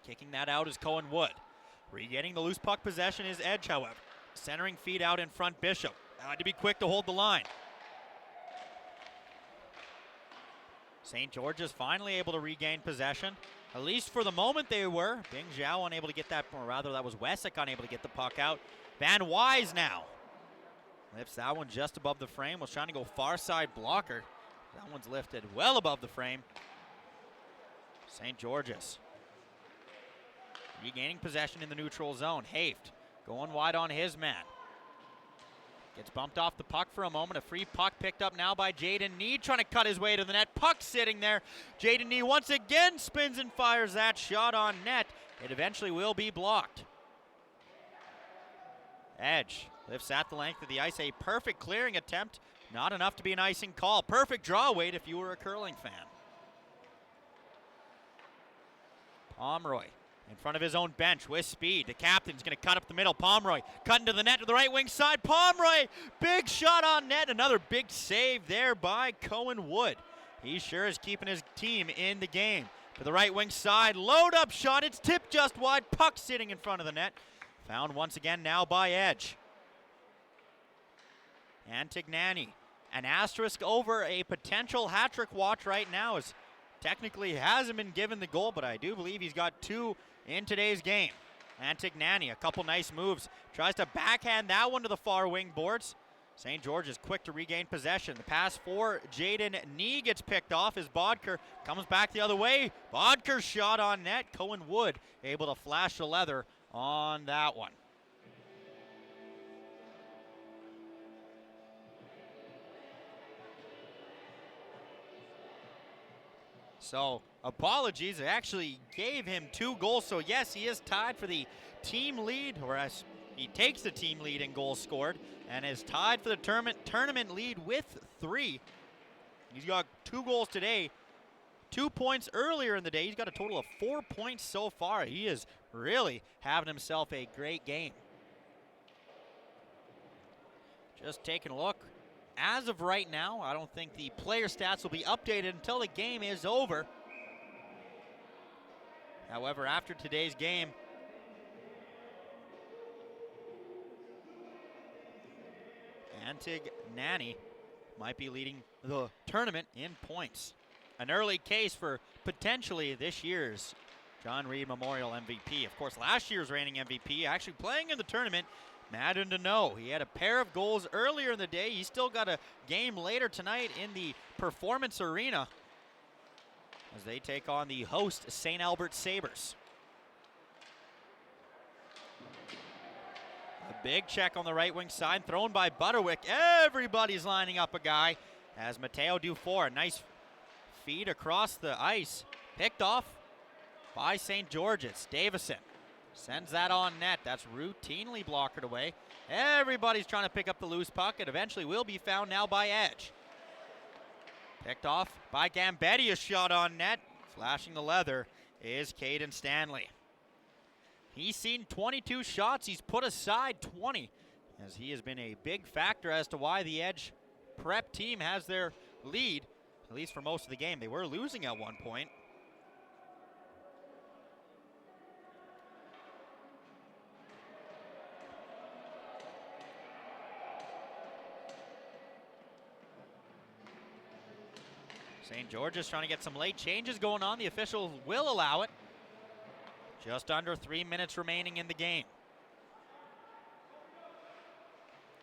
Kicking that out is Cohen Wood. Regaining the loose puck possession is Edge, however. Centering feed out in front, Bishop. Had to be quick to hold the line. St. George's finally able to regain possession. At least for the moment they were. Bing Zhao unable to get that, or rather that was Wessick unable to get the puck out. Van Wise now lifts that one just above the frame. Was trying to go far side blocker. That one's lifted well above the frame. St. George's regaining possession in the neutral zone. Haft going wide on his man. Gets bumped off the puck for a moment. A free puck picked up now by Jaden Nee, trying to cut his way to the net. Puck sitting there. Jaden Nee once again spins and fires that shot on net. It eventually will be blocked. Edge lifts at the length of the ice. A perfect clearing attempt. Not enough to be an icing call. Perfect draw weight if you were a curling fan. Pomeroy in front of his own bench with speed. The captain's going to cut up the middle. Pomeroy cutting to the net to the right wing side. Pomeroy, big shot on net. Another big save there by Cohen Wood. He sure is keeping his team in the game. To the right wing side, load up shot. It's tipped just wide. Puck sitting in front of the net. Found once again now by Edge. Antignani, an asterisk over a potential hat-trick watch right now, as technically hasn't been given the goal, but I do believe he's got 2 in today's game. Antignani, a couple nice moves. Tries to backhand that one to the far wing boards. St. George is quick to regain possession. The pass for Jaden Nee gets picked off as Bodker comes back the other way. Bodker's shot on net. Cohen Wood able to flash the leather on that one. So, apologies, I actually gave him 2 goals. So, yes, he is tied for the team lead, or as he takes the team lead in goals scored, and is tied for the tournament lead with 3. He's got 2 goals today, 2 points earlier in the day. He's got a total of 4 points so far. He is really having himself a great game. Just taking a look. As of right now, I don't think the player stats will be updated until the game is over. However, after today's game, Antignani might be leading the tournament in points. an early case for potentially this year's John Reid Memorial MVP. Of course, last year's reigning MVP, actually playing in the tournament, Madden to know. He had a pair of goals earlier in the day. He still got a game later tonight in the Performance Arena as they take on the host St. Albert Sabres. A big check on the right wing side, thrown by Butterwick. Everybody's lining up a guy as Matteo Dufour, a nice feed across the ice, picked off by St. George's. Davison sends that on net. That's routinely blockered away. Everybody's trying to pick up the loose puck. It eventually will be found now by Edge. Picked off by Gambetti, a shot on net. Flashing the leather is Caden Stanley. He's seen 22 shots. He's put aside 20 as he has been a big factor as to why the Edge prep team has their lead, at least for most of the game. They were losing at one point. St. George's trying to get some late changes going on. The officials will allow it. Just under 3 minutes remaining in the game.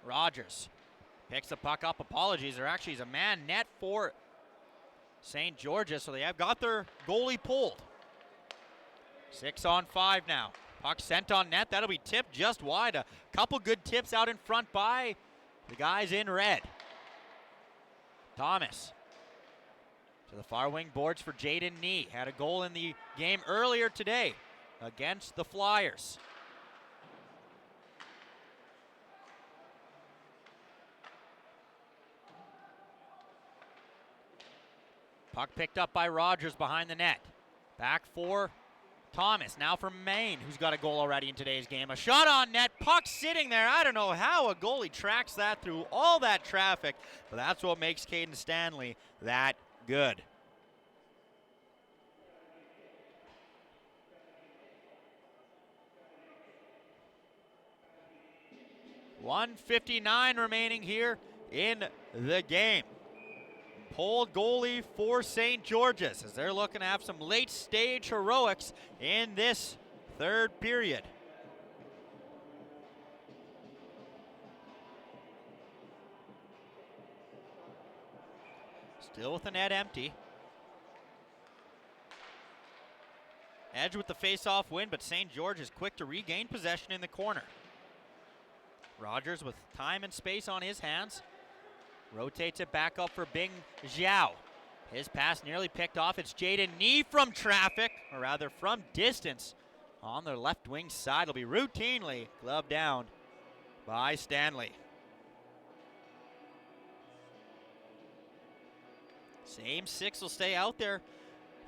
Rogers picks the puck up. Apologies. There actually is a man net for St. George's, so they have got their goalie pulled. 6-on-5 now. Puck sent on net. That'll be tipped just wide. A couple good tips out in front by the guys in red. Thomas to the far wing boards for Jaden Nee. Had a goal in the game earlier today against the Flyers. Puck picked up by Rogers behind the net. Back for Thomas, now from Maine, who's got a goal already in today's game. A shot on net, puck sitting there. I don't know how a goalie tracks that through all that traffic, but that's what makes Caden Stanley that good. .159 remaining here in the game. Pulled goalie for St. George's as they're looking to have some late stage heroics in this third period. Still with the net empty. Edge with the face-off win, but St. George is quick to regain possession in the corner. Rogers with time and space on his hands. Rotates it back up for Bing Zhao. His pass nearly picked off. It's Jaden Nee from traffic, or rather from distance, on the left wing side. It'll be routinely gloved down by Stanley. Same six will stay out there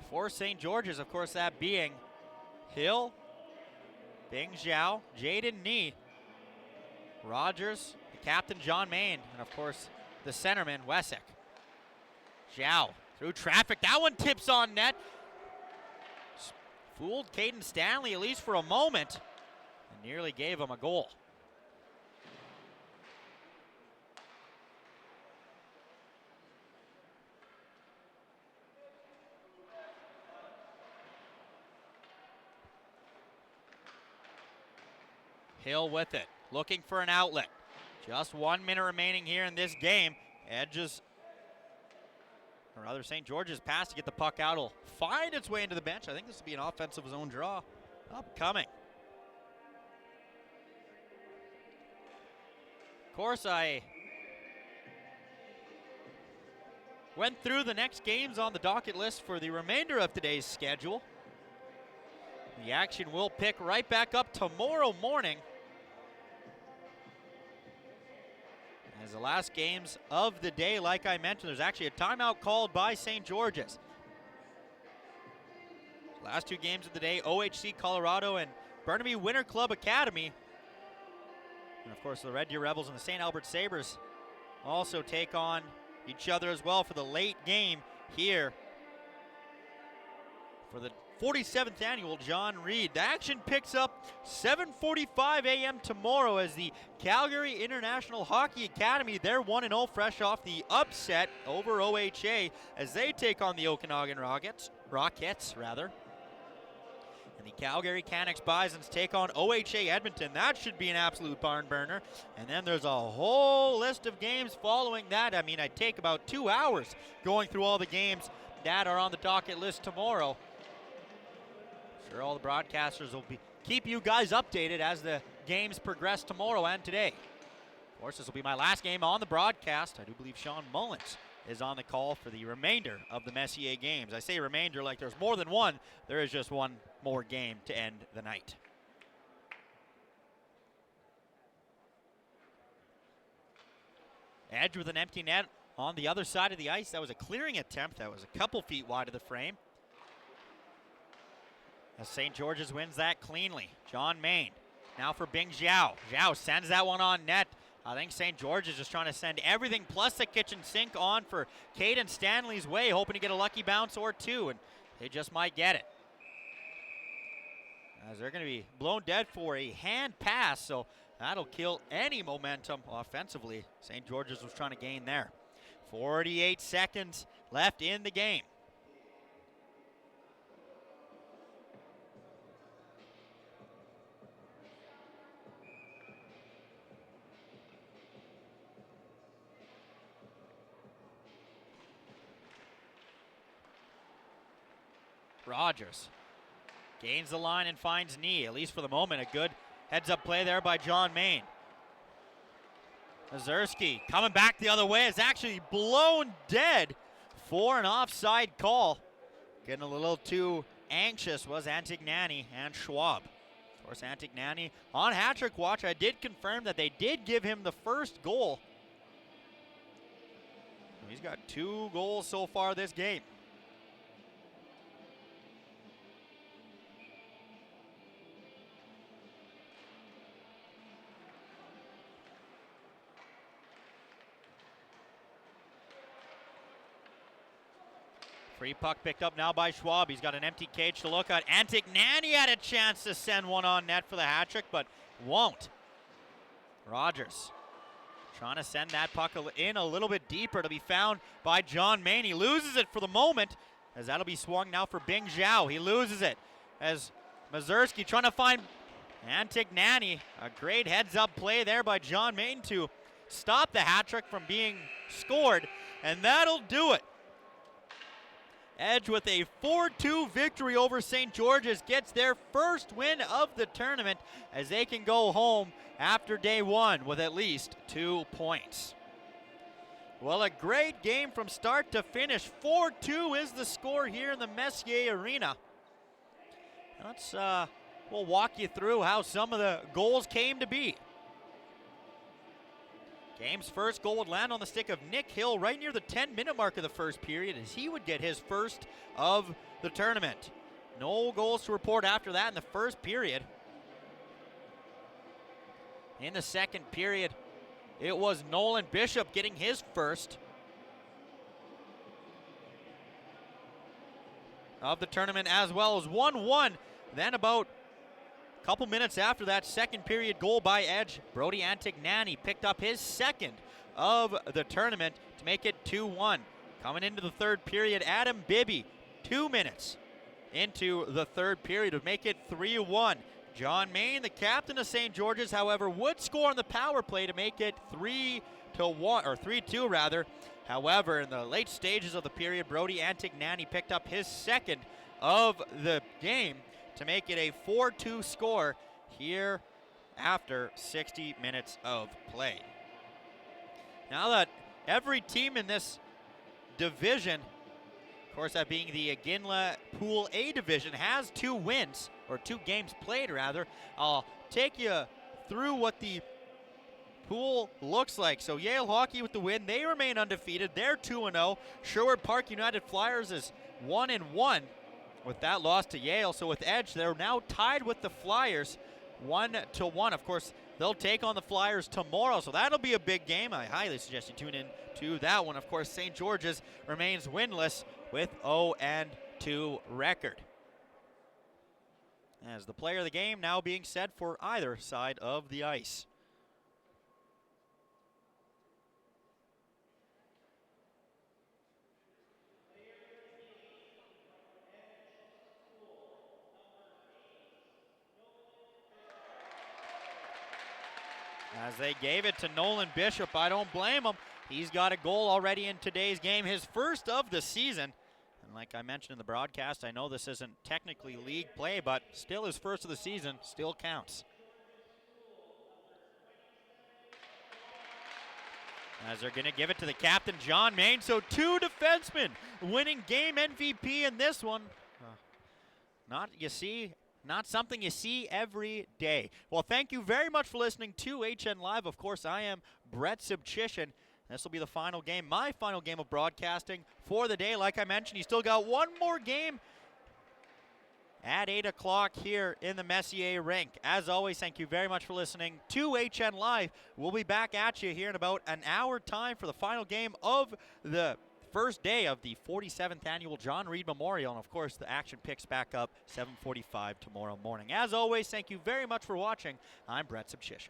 for St. George's. Of course, that being Hill, Bing Zhao, Jaden Nee, Rogers, the captain John Main, and of course the centerman Wesek. Zhao through traffic. That one tips on net. Fooled Caden Stanley at least for a moment and nearly gave him a goal. Hill with it, looking for an outlet. Just 1 minute remaining here in this game. Edges, or rather St. George's pass to get the puck out will find its way into the bench. I think this will be an offensive zone draw upcoming. Of course, I went through the next games on the docket list for the remainder of today's schedule. The action will pick right back up tomorrow morning as the last games of the day, like I mentioned, there's actually a timeout called by St. George's. Last two games of the day, OHC Colorado and Burnaby Winter Club Academy. And of course, the Red Deer Rebels and the St. Albert Sabres also take on each other as well for the late game here for the 47th annual John Reid. The action picks up 7:45 a.m. tomorrow as the Calgary International Hockey Academy, they're 1-0 fresh off the upset over OHA as they take on the Okanagan Rockets. And the Calgary Canucks Bisons take on OHA Edmonton. That should be an absolute barn burner. And then there's a whole list of games following that. I mean, I'd take about 2 hours going through all the games that are on the docket list tomorrow. Sure, all the broadcasters will keep you guys updated as the games progress tomorrow and today. Of course, this will be my last game on the broadcast. I do believe Sean Mullins is on the call for the remainder of the Messier games. I say remainder like there's more than one. There is just one more game to end the night. Edge with an empty net on the other side of the ice. That was a clearing attempt. That was a couple feet wide of the frame. As St. George's wins that cleanly. John Main now for Bing Zhao. Zhao sends that one on net. I think St. George is just trying to send everything plus the kitchen sink on for Caden Stanley's way, hoping to get a lucky bounce or two, and they just might get it. As they're going to be blown dead for a hand pass, so that'll kill any momentum offensively St. George's was trying to gain there. 48 seconds left in the game. Rogers gains the line and finds knee, at least for the moment. A good heads-up play there by John Main. Mazurski coming back the other way is actually blown dead for an offside call. Getting a little too anxious was Antignani and Schwab. Of course, Antignani on hat-trick watch. I did confirm that they did give him the first goal. He's got 2 goals so far this game. Free puck picked up now by Schwab. He's got an empty cage to look at. Antignani had a chance to send one on net for the hat trick, but won't. Rogers trying to send that puck in a little bit deeper to be found by John Main. He loses it for the moment as that'll be swung now for Bing Zhao. He loses it as Mazurski trying to find Antignani. A great heads-up play there by John Main to stop the hat trick from being scored, and that'll do it. Edge with a 4-2 victory over St. George's gets their first win of the tournament as they can go home after day one with at least 2 points. Well, a great game from start to finish. 4-2 is the score here in the Messier Arena. We'll walk you through how some of the goals came to be. Game's first goal would land on the stick of Nick Hill right near the 10-minute mark of the first period as he would get his first of the tournament. No goals to report after that in the first period. In the second period, it was Nolan Bishop getting his first of the tournament as well as 1-1. Then about couple minutes after that second period goal by Edge, Brody Antignani picked up his second of the tournament to make it 2-1. Coming into the third period, Adam Bibby, 2 minutes into the third period to make it 3-1. John Main, the captain of St. George's, however, would score on the power play to make it 3-1, or 3-2 rather. However, in the late stages of the period, Brody Antignani picked up his second of the game to make it a 4-2 score here after 60 minutes of play. Now that every team in this division, of course that being the Ginla Pool A division, has 2 wins, or 2 games played rather, I'll take you through what the pool looks like. So Yale Hockey with the win, they remain undefeated. They're 2-0. Sherwood Park United Flyers is 1-1. With that loss to Yale. So with Edge, they're now tied with the Flyers 1-1. Of course, they'll take on the Flyers tomorrow, so that'll be a big game. I highly suggest you tune in to that one. Of course, St. George's remains winless with 0-2 record. as the player of the game now being set for either side of the ice. As they gave it to Nolan Bishop, I don't blame him. He's got a goal already in today's game, his first of the season. And like I mentioned in the broadcast, I know this isn't technically league play, but still his first of the season still counts. As they're going to give it to the captain, John Main. So 2 defensemen winning game MVP in this one. Not something you see every day. Well, thank you very much for listening to HN Live. Of course, I am Brett Subchishin. This will be the final game, my final game of broadcasting for the day. Like I mentioned, you still got one more game at 8 o'clock here in the Messier rink. As always, thank you very much for listening to HN Live. We'll be back at you here in about an hour time for the final game of the first day of the 47th annual John Reid Memorial. And of course, the action picks back up 7:45 tomorrow morning. As always, thank you very much for watching. I'm Brett Subchishin.